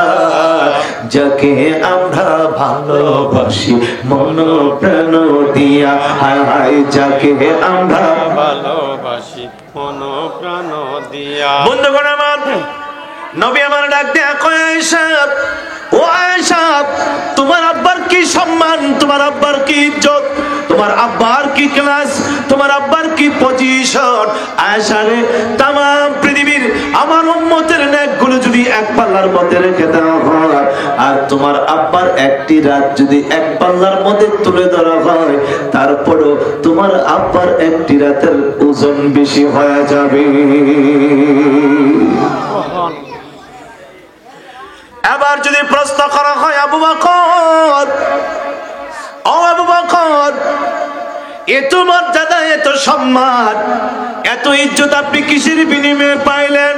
যাকে আমরা ভালোবাসি মন প্রাণ দিয়া, হায় হায় যাকে আমরা ভালোবাসি মন প্রাণ দিয়া। বন্ধুগণ আমার, নবী আমার ডাক দেয়া কয় আয়েশা, ও আয়েশা তোমার আব্বার কি সম্মান, তোমার আব্বার কি ইজ্জত, তোমার আব্বার কি ক্লাস, তোমার আব্বার কি পজিশন। আয়েশা রে, তামাম পৃথিবীর আমার উম্মতের নেকগুলো যদি এক পাল্লার মধ্যে রেখে দেওয়া হয়, আর তোমার আব্বার একটি রাত যদি এক পাল্লার মধ্যে তুলে ধরা হয়, তারপরও তোমার আব্বার একটি রাতের ওজন বেশি হয়ে যাবে। এবার যদি প্রশ্ন করা হয়, আবু বকর, ও আবু বকর, এত মর্যাদা, এত সম্মান, এত ইজ্জত আপনি কিসের বিনিময়ে পাইলেন,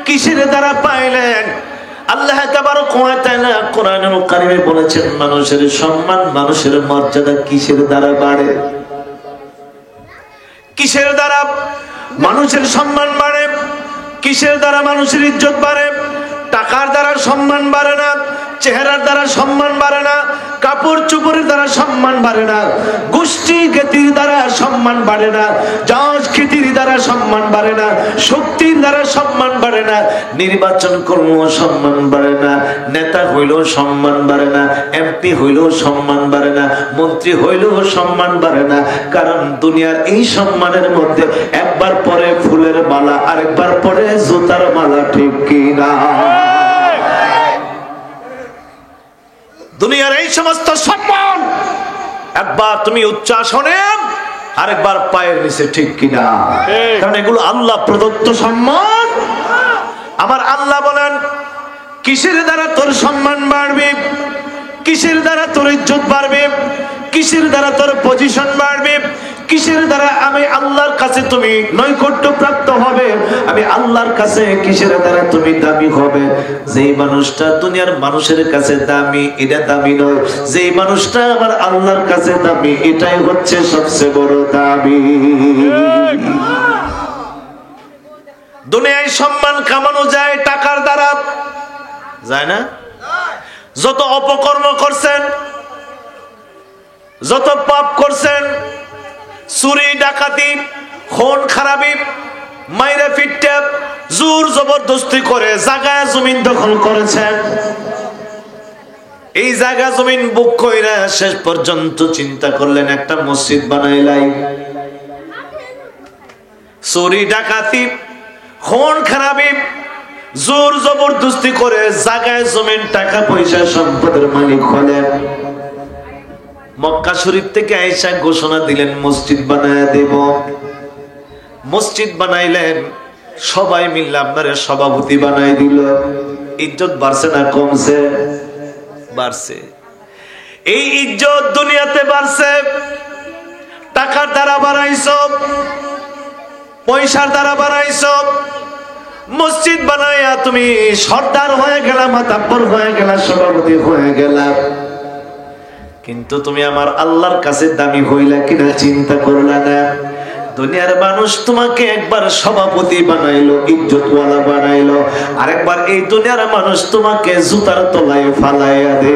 কিসের দ্বারা পাইলেন? আল্লাহ তাবারক ওয়া তাআলা কোরআনুল কারীমে বলেছেন, মানুষের সম্মান, মানুষের মর্যাদা কিসের দ্বারা বাড়ে? কিসের দ্বারা মানুষের সম্মান বাড়ে? কিসের দ্বারা মানুষের ইজ্জত বাড়ে? টাকার দ্বারা সম্মান বাড়ে না, চেহারার দ্বারা সম্মান বাড়ে না, কাপড় চোপড়ের দ্বারা সম্মান বাড়ে না, গোষ্ঠী খ্যাতির দ্বারা সম্মান বাড়ে না, যশ খ্যাতির দ্বারা সম্মান বাড়ে না, শক্তির দ্বারা সম্মান বাড়ে না, নির্বাচন করলেও সম্মান বাড়ে না, নেতা হইলেও সম্মান বাড়ে না, এমপি হইলেও সম্মান বাড়ে না, মন্ত্রী হইলেও সম্মান বাড়ে না। কারণ দুনিয়ার এই সম্মানের মধ্যে একবার পরে ফুলের মালা, আরেকবার পরে জুতার মালা, ঠিক কিনা? দুনিয়ার এই সমস্ত সম্মান একবার তুমি উচ্চাসনে, আরেকবার পায়ের নিচে, ঠিক কিনা? কারণ এগুলো আল্লাহ প্রদত্ত সম্মান। আমার আল্লাহ বলেন, কিসের দ্বারা তোর সম্মান বাড়বে, কিসের দ্বারা তোর ইজ্জত বাড়বে, কিসের দ্বারা তোর পজিশন বাড়বে, কিসের দ্বারা আমি আল্লাহর কাছে তুমি নৈকট্য প্রাপ্ত হবে, আমি আল্লাহর কাছে কিসের দ্বারা তুমি দামি হবে? যেই মানুষটা দুনিয়ার মানুষের কাছে দামি, এটা দামি নয়। যেই মানুষটা আমার আল্লাহর কাছে দামি, এটাই হচ্ছে সবচেয়ে বড় দামি। দুনিয়ায় সম্মান কামানো যায় টাকার দ্বারা, যায় না? যত অপকর্ম করছেন, যত পাপ করছেন, চুরি ডাকাতি, খুন খারাপি, মাইরা ফিটটা, জোর জবরদস্তি করে জায়গা জমিন দখল করেছেন, এই জায়গা জমিন বুক কইরা শেষ পর্যন্ত চিন্তা করলেন একটা মসজিদ বানাইলাই। চুরি ডাকাতি, খুন খারাপি, জোর জবরদস্তি করে জায়গায় জমিন, টাকা পয়সা, সম্পদের মালিক হলেন। মক্কা শরীফ থেকে আয়েশা ঘোষণা দিলেন, মসজিদ বানায় দেব। মসজিদ বানাইলেন, সবাই মিলে আপনারে সভাপতি বানাই দিল। ইজ্জত বাড়ছে না কমছে? বাড়ছে। এই ইজ্জত দুনিয়াতে বাড়ছে, টাকার দ্বারা বাড়াইছো, পয়সার দ্বারা বাড়াইছো। মসজিদ বানাইয়া তুমি সর্দার হয়ে গেলা, মাতাব্বর হয়ে গেলা, সভাপতি হয়ে গেলা, কিন্তু তুমি আমার আল্লাহর কাছে দামি হইলা কিনা চিন্তা করলা না। দুনিয়ার মানুষ তোমাকে একবার সভাপতি বানাইলো, ইজ্জতওয়ালা বানাইলো, আরেকবার এই দুনিয়ার মানুষ তোমাকে জুতার তলায় ফালাইয়া দে।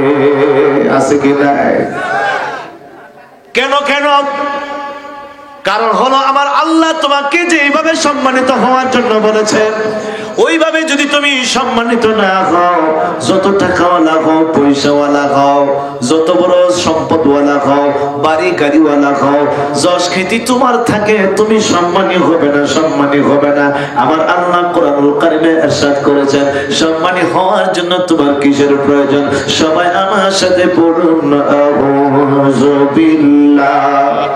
আছে কি নাই? কেন কেন? কারণ হলো আমার আল্লাহ তোমাকে যেভাবে সম্মানিত হওয়ার জন্য বলেছে, ওইভাবে যদি তুমি সম্মানিত না হও, যত টাকাওয়ালা হও, পয়সাওয়ালা হও, যত বড় সম্পদওয়ালা হও, বাড়ি গাড়িওয়ালা হও, যশ খ্যাতি তোমার থাকে, তুমি সম্মানী হবে না, সম্মানী হবে না। আমার আল্লাহ কোরআনুল কারীমে ইরশাদ করেছেন, সম্মানী হওয়ার জন্য তোমার কিসের প্রয়োজন? সবাই আমার সাথে পড়ুন, আউযু বিল্লাহ।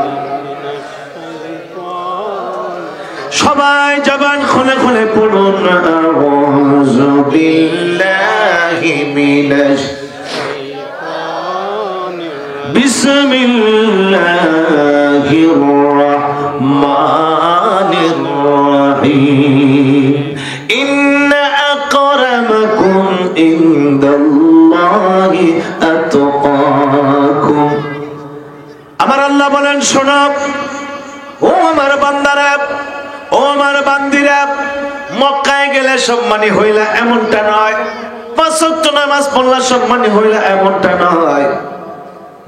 সবাই জবান খুলে খুলে পড়ুন, আউযু বিল্লাহি মিনাশ বিসমিল্লাহির রাহমানির রাহিম। ইন্না আকরামাকুম ইনদাল্লাহি আতকাকুম। আমার আল্লাহ বলেন, শোনো ও আমার বান্দারা, ও আমার বান্দিরা, মক্কায় গেলে সম্মানী হইলা এমনটা নয়, 5 ওয়াক্ত নামাজ পড়লা সম্মানী হইলা এমনটা নয়,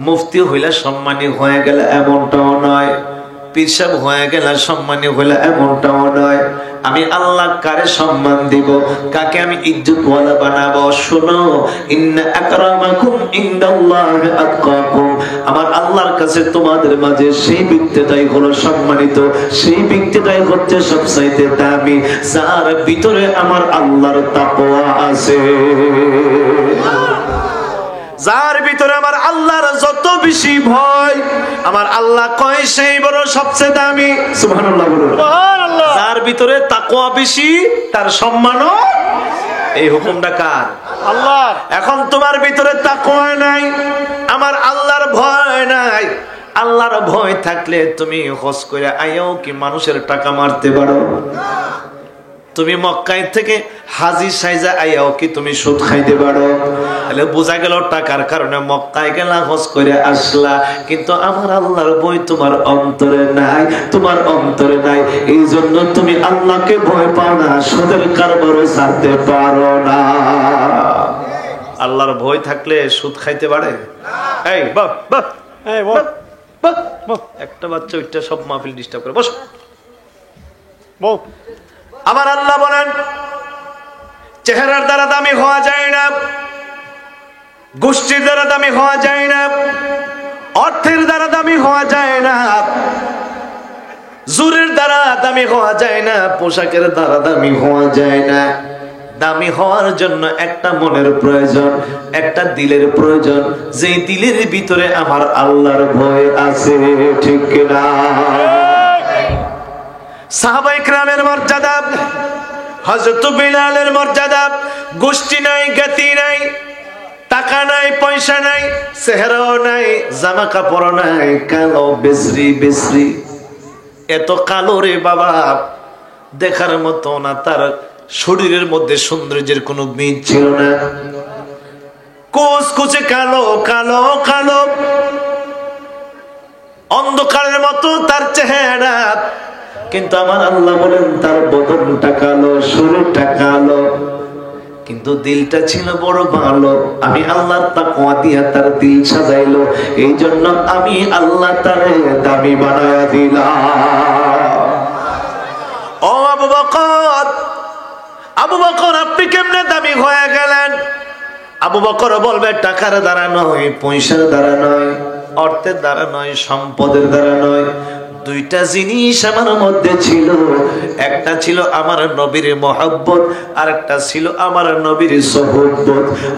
মুফতি হইলা সম্মানী হয়ে গেলে এমনটাও নয়, পীর সাহেব হয়ে গেলে সম্মানী হইলা এমনটাও নয়। আমি আল্লাহ কারে সম্মান দিব, কাকে আমি ইজ্জতওয়ালা বানাবো? শোনো, ইন্না আকরামাকুম ইনদাল্লাহি আতকাকুম। আমার আল্লাহর কাছে তোমাদের মাঝে সেই ব্যক্তিটাই হলো সম্মানিত, সেই ব্যক্তিটাই হচ্ছে সবচাইতে দামি, যার ভিতরে আমার আল্লাহর তাকওয়া আছে, যার ভিতরে আমার আল্লাহর যত বেশি ভয়। আমার আল্লাহ কয় সেই বড় সবচেয়ে দামি। সুবহানাল্লাহ বলুন। সুবহানাল্লাহ। যার ভিতরে তাকওয়া বেশি তার সম্মানও। এই হুকুমটা কার? আল্লাহর। এখন তোমার ভিতরে তাকওয়া নাই, আমার আল্লাহর ভয় নাই। আল্লাহর ভয় থাকলে তুমি হজ করে আইও কি মানুষের টাকা মারতে পারো? তুমি মক্কায় থেকে হাজি সাইজা আইয়াও কি তুমি সুদ খাইতে পারো? তাহলে বোঝা গেল টাকার কারণে মক্কায় গেলা, হজ করে আসলা, কিন্তু আমার আল্লাহর ভয় তোমার অন্তরে নাই, তোমার অন্তরে নাই। এই জন্য তুমি আল্লাহকে ভয় পাও না, সুদের কারবারও ছাড়তে পারো না। আল্লাহর ভয় থাকলে সুদ খাইতে পারে? এই বাপ বাপ, এই বাপ বাপ, একটা বাচ্চা ওইটা সব মাহফিল ডিস্টার্ব করে। বস বউ। আমার আল্লাহ বলেন, চেহারার দ্বারা দামি হওয়া যায় না, গোষ্ঠীর দ্বারা দামি হওয়া যায় না, অর্থের দ্বারা দামি হওয়া যায় না, জোরের দ্বারা দামি হওয়া যায় না, পোশাকের দ্বারা দামি হওয়া যায় না। দামি হওয়ার জন্য একটা মনের প্রয়োজন, একটা দিলের প্রয়োজন, যে দিলের ভিতরে আমার আল্লাহর ভয় আছে। ঠিক কিনা? সাহাবায়ে কেরামের মর্যাদা, হযরত বিলালের মর্যাদা, গোষ্ঠী নাই, জ্ঞাতি নাই, টাকা নাই, পয়সা নাই, চেহারাও নাই, জামা কাপড় নাই, কালো বিশ্রী বিশ্রী, এত কালো রে বাবা, দেখার মতো না। তার শরীরের মধ্যে সৌন্দর্যের কোনো মিল ছিল না, কুচকুচে কালো কালো কালো, অন্ধকারের মতো তার চেহারা। কিন্তু আমার আল্লাহ বলেন তার বদনটা কালো, শরীরটা কালো, কিন্তু দিলটা ছিল বড় ভালো। আমি আল্লাহ তাকওয়া দিয়া তার দিল সাজাইলো, এই জন্য আমি আল্লাহ তারে দামি বানায়া দিলাম। ও আবু বকর, আবু বকর আপনি কেমনে দামি হয়ে গেলেন? আবু বকর বলবে টাকার দ্বারা নয়, পয়সার দ্বারা নয়, অর্থের দ্বারা নয়, সম্পদের দ্বারা নয়। দুইটা জিনিস আমার মধ্যে ছিল, একটা ছিল আমার নবীর মহব্বত, আর একটা ছিল আমার নবীর সোহবত।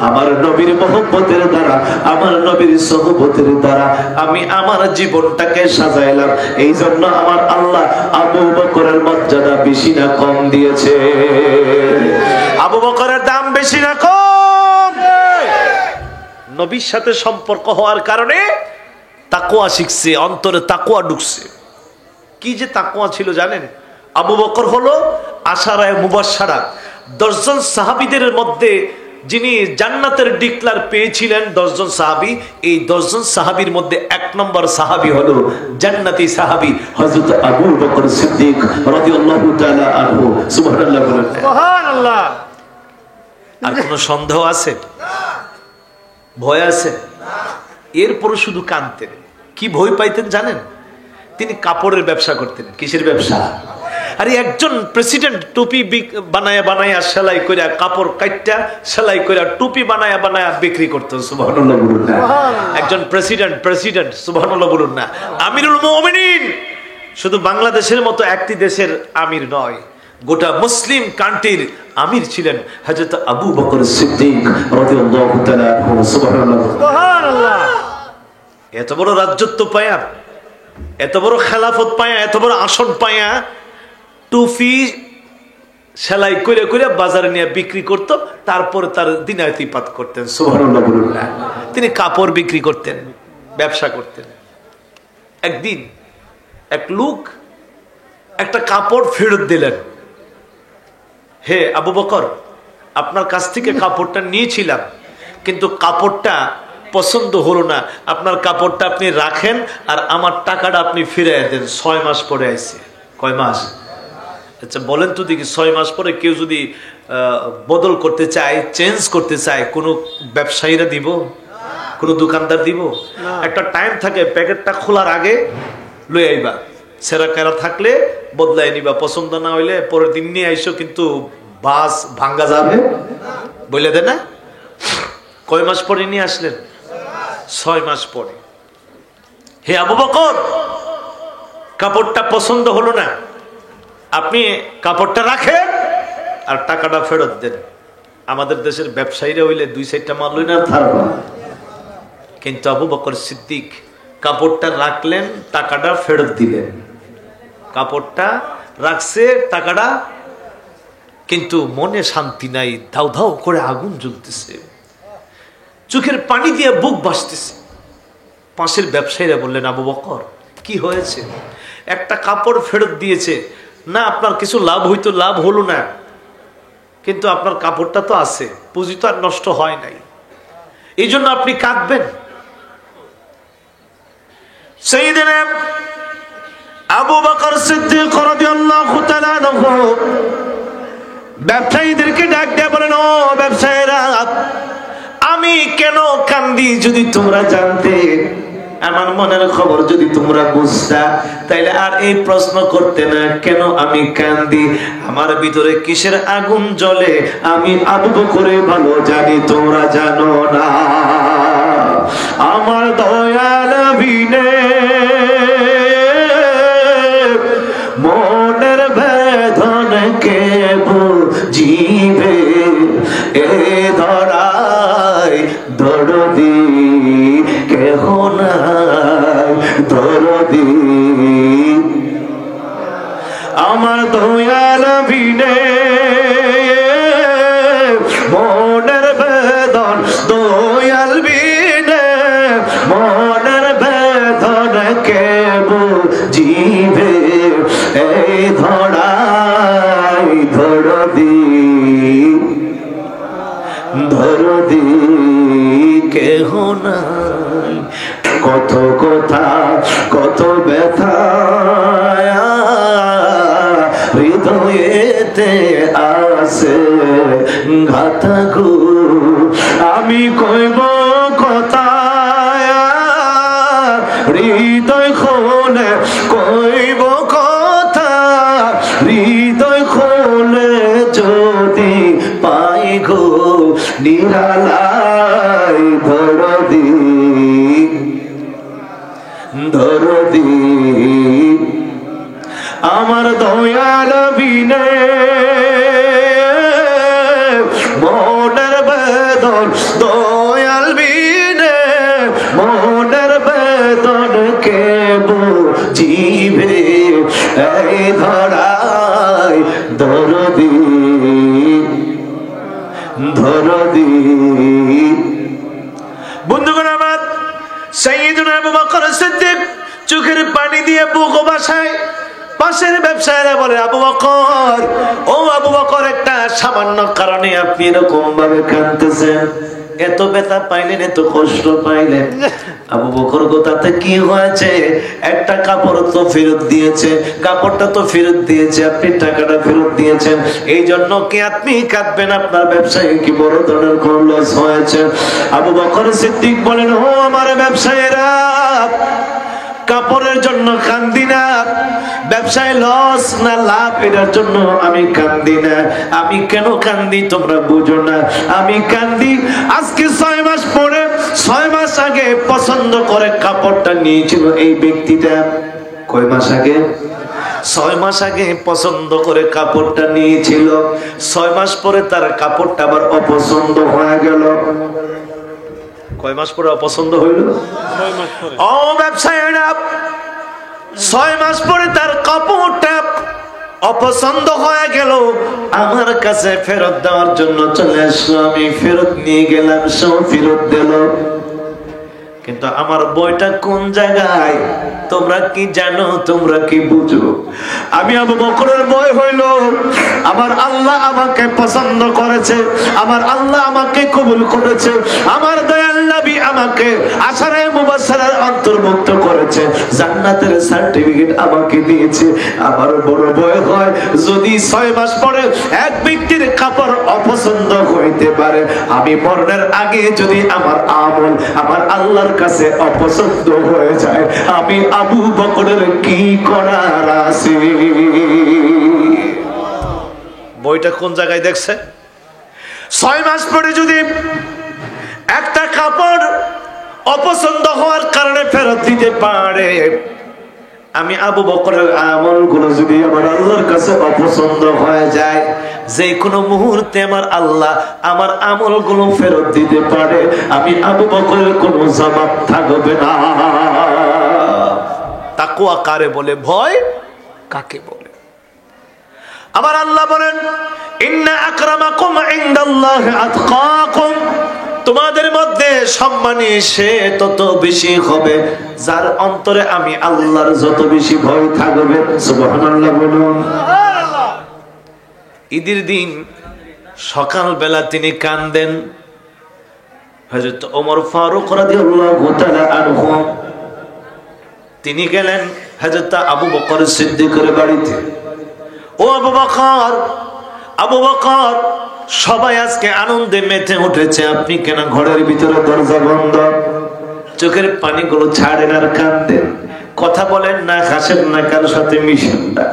আমার নবীর মহব্বতের দ্বারা, আমার নবীর সোহবতের দ্বারা আমি আমার জীবনটাকে সাজাইলাম। এই জন্য আমার আল্লাহ আবু বকরের মর্যাদা বেশি না কম দিয়েছে? আবু বকরের দাম বেশি না কম? নবীর সাথে সম্পর্ক হওয়ার কারণে তাকওয়া শিখছে, অন্তরে তাকওয়া ঢুকছে। কি যে তাকওয়া ছিল জানেন? আবু বকর হলো আশারায়ে মুবাশশারা, 10 জন সাহাবীদের মধ্যে যিনি জান্নাতের ডিক্লার পেয়েছিলেন 10 জন সাহাবী। এই 10 জন সাহাবীর মধ্যে 1 নম্বর সাহাবী হলো জান্নাতি সাহাবী হযরত আবু বকর সিদ্দিক রাদিয়াল্লাহু তাআলা আনহু। সুবহানাল্লাহ বলেন। সুবহানাল্লাহ। আর কোনো সন্দেহ আছে? ভয় আছে? এরপরও শুধু কাঁদতেন। কি ভয় পাইতেন জানেন? তিনি কাপড়ের ব্যবসা করতেন। কিসের ব্যবসা? আরে একজন প্রেসিডেন্ট টুপি বানায়া বানায়া সেলাই কইরা, কাপড় কাইটটা সেলাই কইরা টুপি বানায়া বানায়া বিক্রি করতেন। সুবহানাল্লাহ বলুন না। একজন প্রেসিডেন্ট সুবহানাল্লাহ বলুন না। আমিরুল মুমিনিন শুধু বাংলাদেশের মতো একটি দেশের আমির নয়, গোটা মুসলিম কান্ট্রির আমির ছিলেন হযরত আবু বকর সিদ্দিক রাদিয়াল্লাহু তাআলা আনহু। সুবহানাল্লাহ। এত বড় রাজত্ব পায়া, এত বড় খেলাফত পায়া, এত বড় আসন পায়া টুপি সেলাই করে করে বাজারে নিয়ে বিক্রি করত, তারপর তার দিনাতিপাত করতেন। সুবহানাল্লাহ বলুন না। তিনি কাপড় বিক্রি করতেন, ব্যবসা করতেন। একদিন এক লোক একটা কাপড় ফেরত দিলেন। হে আবু বকর, আপনার কাছ থেকে কাপড়টা নিয়েছিলাম, কিন্তু কাপড়টা পছন্দ হলো না, আপনার কাপড়টা আপনি রাখেন আর আমার টাকাটা আপনি ফিরিয়ে দেন। 6 মাস পরে আইছে। কয় মাস? আচ্ছা বলেন তো দেখি, 6 মাস পরে কেউ যদি বদল করতে চায়, চেঞ্জ করতে চায়, কোনো ব্যবসায়ীরা দিব? কোনো দোকানদার দিব? একটা টাইম থাকে, প্যাকেটটা খোলার আগে লই আইবা, সেরা কেরা থাকলে বদলাই নিবা, পছন্দ না হইলে পরের দিন নিয়ে আইসো, কিন্তু বাস ভাঙ্গা যাবে বলে দেয় না। কয় মাস পরে নিয়ে আসলেন? 6 মাস পরে। হে আবু বকর, কাপড়টা পছন্দ হলো না, আপনি কাপড়টা রাখেন আর টাকাটা ফেরত দেন। আমাদের দেশের ব্যবসায়ীরা হইলে 2-4টা মাল লই না থারবা, কিন্তু আবু বকর সিদ্দিক কাপড়টা রাখলেন, টাকাটা ফেরত দিলেন। কাপড়টা রাখছে, টাকাটা, কিন্তু মনে শান্তি নাই, ধাউ ধাউ করে আগুন জ্বলতেছে, চোখের পানি দিয়ে বুক ভাসতেছে। পাশের ব্যবসায়ীরা বললেন, আবু বকর কি হয়েছে? একটা কাপড় ফেরত দিয়েছে না, আপনার কিছু লাভ হইতো, লাভ হলো না, কিন্তু আপনার কাপড়টা তো আছে, পুঁজি তো আর নষ্ট হয় নাই, এই জন্য আপনি কাঁদবেন। সাইয়েদনা আবু বকর সিদ্দিক রাদিয়াল্লাহু তাআলা আনহু ব্যবসায়ীদেরকে ডাক দিয়ে বলেন, ও ব্যবসায়ীরা, আমি কেন কান্দি যদি তোমরা জানতে, আমার মনের খবর যদি তোমরা বুঝতা, তাইলে আর এই প্রশ্ন করতে না কেন আমি কান্দি। আমার ভিতরে কিসের আগুন জ্বলে আমি আবু বকরে ভালো জানি, তোমরা জানো না। আমার দয়াল বিনে মনের বেদন কে বুঝিবে, এ ধরায় দরদি কেহ নাই, দরদি আমার দয়াল বিনে মনের বেদন, দয়াল বিনে মনের বেদন কে বুঝিবে, এই ধরায় দরদি দরদি কেহ নাই। কত কথা কত ব্যথা হৃদয়েতে আসে ঘাতগু, আমি কইব কথা হৃদয় খোলে, কইব কথা হৃদয় খোলে, যদি পাই গো নিরালাই দরদি দরদি আমার দয়াল বিনে মনের বেদন, দয়াল বিনে মনের বেদন কে বুঝিবে, এই ধরায় দরদি দরদি সাইয়্যিদুনা আবু বকর সিদ্দিক চোখের পানি দিয়ে বুক ভাসায়। পাশের ব্যবসায়ীরা বলে, আবু বকর, ও আবু বকর, একটা সামান্য কারণে আপনি এরকম ভাবে কাঁদতেছেন, এত ব্যথা পাইলেন, এত কষ্ট পাইলেন। আবু বকর গো, তাতে কি হয়েছে? একটা কাপড় তো ফেরত দিয়েছে, কাপড়টা তো ফেরত দিয়েছে, আপনি টাকাটা ফেরত দিয়েছেন, এই জন্য কি আপনি কাঁদবেন? আপনার ব্যবসায় কি বড় ধরনের কোন লস হয়েছে? আবু বকর সিদ্দিক বলেন, ও আমার ব্যবসায়ীরা, কাপড়ের জন্য কান্দি না, ব্যবসায় লস না লাভ এটার জন্য আমি কান্দি না। আমি কেন কান্দি তোমরা বুঝো না। আমি কান্দি আজকে 6 মাস পরে, 6 মাস আগে পছন্দ করে কাপড়টা নিয়েছিল এই ব্যক্তিটা। কয় মাস আগে? 6 মাস আগে পছন্দ করে কাপড়টা নিয়েছিল। 6 মাস পরে তার কাপড়টা আবার অপছন্দ হয়ে গেল। কয় মাস পরে অপছন্দ হইল? 6 মাস পরে। ও ব্যবসায়ীরা, 6 মাস পরে তার কাপড়টা অপছন্দ হয়ে গেল। আমার কাছে ফেরত দেওয়ার জন্য চলে আসলো। আমি ফেরত নিয়ে গেলাম, সেও ফেরত দিল। কিন্তু আমার বইটা কোন জায়গায় তোমরা কি জানো? তোমরা কি বুঝো? আমি আবু বকরের বই হইল, আমার আল্লাহ আমাকে পছন্দ করেছে, আমার আল্লাহ আমাকে কবুল করেছে, আমার দয়াল নবী আমাকে আশারায়ে মুবাশশারার অন্তর্ভুক্ত করেছে, জান্নাতের সার্টিফিকেট আমাকে দিয়েছে। আমার বড় ভয় হয় যদি 6 মাস পরে এক ব্যক্তির কাপড় অপছন্দ হইতে পারে, আমি মরণের আগে যদি আমার আমল আমার আল্লাহর কাছে অপছন্দ হয়ে যায়, আমি আবু বকরের কি করার আছে? বইটা কোন জায়গায় দেখছে? 6 মাস পরে যদি একটা কাপড় অপছন্দ হওয়ার কারণে ফেরত দিতে পারে, আমি আবু বকরের আমলগুলো যদি আমার আল্লাহর কাছে অপছন্দ হয়ে যায়, যে কোনো মুহূর্তে আমার আল্লাহ আমার আমলগুলো ফেরত দিতে পারে, আমি আবু বকরের কোনো জবাব থাকবে না। তাকওয়া কারে বলে? ভয় কাকে বলে? আমার আল্লাহ বলেন, ইন্না আকরামাকুম ইনদাল্লাহি আতকাকুম, তোমাদের মধ্যে সম্মানী সে তত বেশি হবে যার অন্তরে আমি আল্লাহর যত বেশি ভয় থাকবে। সুবহানাল্লাহ বলুন। ঈদের দিন সকালবেলা তিনি কান্দেন। হযরত ওমর ফারুক রাদিয়াল্লাহু তাআলা আনহু তিনি গেলেন হযরত আবু বকর সিদ্দিকের বাড়িতে। ও আবু বকর, আবু বকর, সবাই আজকে আনন্দে মেতে উঠেছে, আপনি কেন ঘরের ভিতরে দরজা বন্ধ? চোখের পানিগুলো ছাড়েন আর কাঁদেন, কথা বলেন না, হাসেন না, কার সাথে মিশেন না।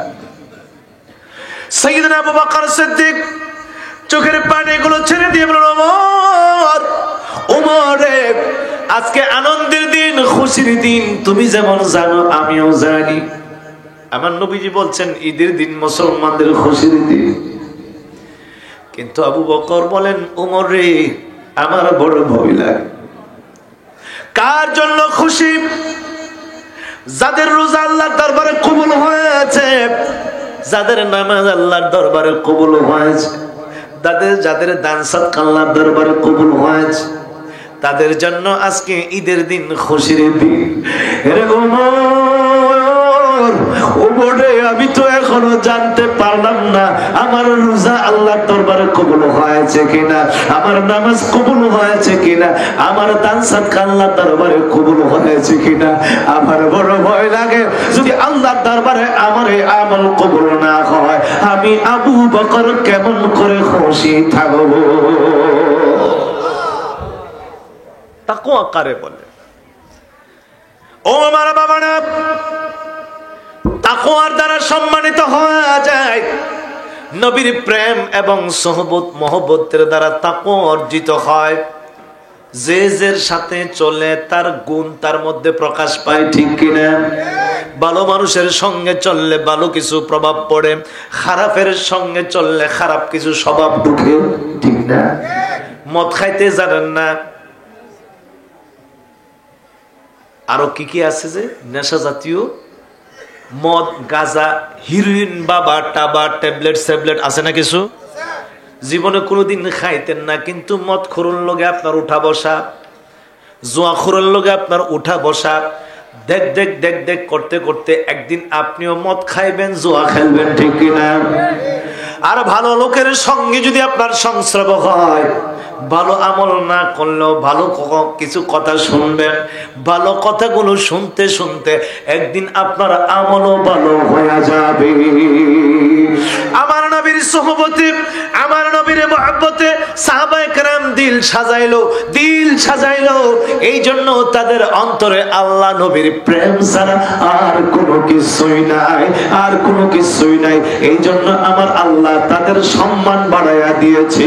সাইয়্যিদনা আবু বকর সিদ্দিক চোখের পানিগুলো ছেড়ে দিয়ে বলল, ওমর, ওমর, আজকে আনন্দের দিন, খুশির দিন, তুমি যেমন জানো আমিও জানি। আমার নবীজি বলছেন ঈদের দিন মুসলমানদের খুশির দিন। কিন্তু আবু বকর বলেন, ওমর রে, আমার বড় ভয় লাগে। কার জন্য খুশি? যাদের রোজা আল্লাহর দরবারে কবুল হয়েছে, যাদের নামাজ আল্লাহর দরবারে কবুল হয়েছে, যাদের দান সাদকা আল্লাহর দরবারে কবুল হয়েছে, তাদের জন্য আজকে ঈদের দিন, খুশির দিন। এরকম ওমরে, আমি তো এখনো জানতে পারলাম না আমার রোজা আল্লাহর দরবারে কবুল হয়েছে কিনা, আমার নামাজ কবুল হয়েছে কিনা, আমার দান সাদকা আল্লাহর দরবারে কবুল হয়েছে কিনা। আমার বড় ভয় লাগে যদি আল্লাহর দরবারে আমার এই আমল কবুল না হয়, আমি আবু বকর কেমন করে খুশি থাকব? তাকওয়া কারে বলে? ও আমার বাবারা, তাকওয়ার দ্বারা সম্মানিত হওয়া যায়। নবীর প্রেম এবং সোহবত মহব্বতের দ্বারা তাকওয়া অর্জিত হয়। যে যার সাথে চলে তার গুণ তার মধ্যে প্রকাশ পায়, ঠিক কিনা? ভালো মানুষের সঙ্গে চললে ভালো কিছু প্রভাব পড়ে, খারাপের সঙ্গে চললে খারাপ কিছু স্বভাব ঢুকে, ঠিক না? মদ খাইতে জানেন না, আরো কি কি আছে যে নেশা জাতীয়, মদ, গাঁজা, হিরোইন, বাবা, টাবা, ট্যাবলেট আছে না কিছু? জীবনে কোনোদিন খাইতেন না, কিন্তু মদ খোরুর লগে আপনার উঠা বসা, জুয়াখোরের লগে আপনার উঠা বসা, দেখ দেখ দেখ দেখ করতে করতে একদিন আপনিও মদ খাইবেন, জুয়া খেলবেন, ঠিক কিনা? আর ভালো লোকের সঙ্গে যদি আপনার সংস্রব হয়, ভালো আমল না করলেও ভালো কিছু কথা শুনবেন, ভালো কথাগুলো শুনতে শুনতে একদিন আপনার আমলও ভালো হয়ে যাবে। আমার নবীর সোহবতে, আমার নবীর মহব্বতে সাহাবায়ে কেরাম দিল সাজাইলো। এই জন্য তাদের অন্তরে আল্লাহ নবীর প্রেম ছাড়া আর কোনো কিছুই নাই, এই জন্য আমার আল্লাহ তাদের সম্মান বাড়াইয়া দিয়েছে।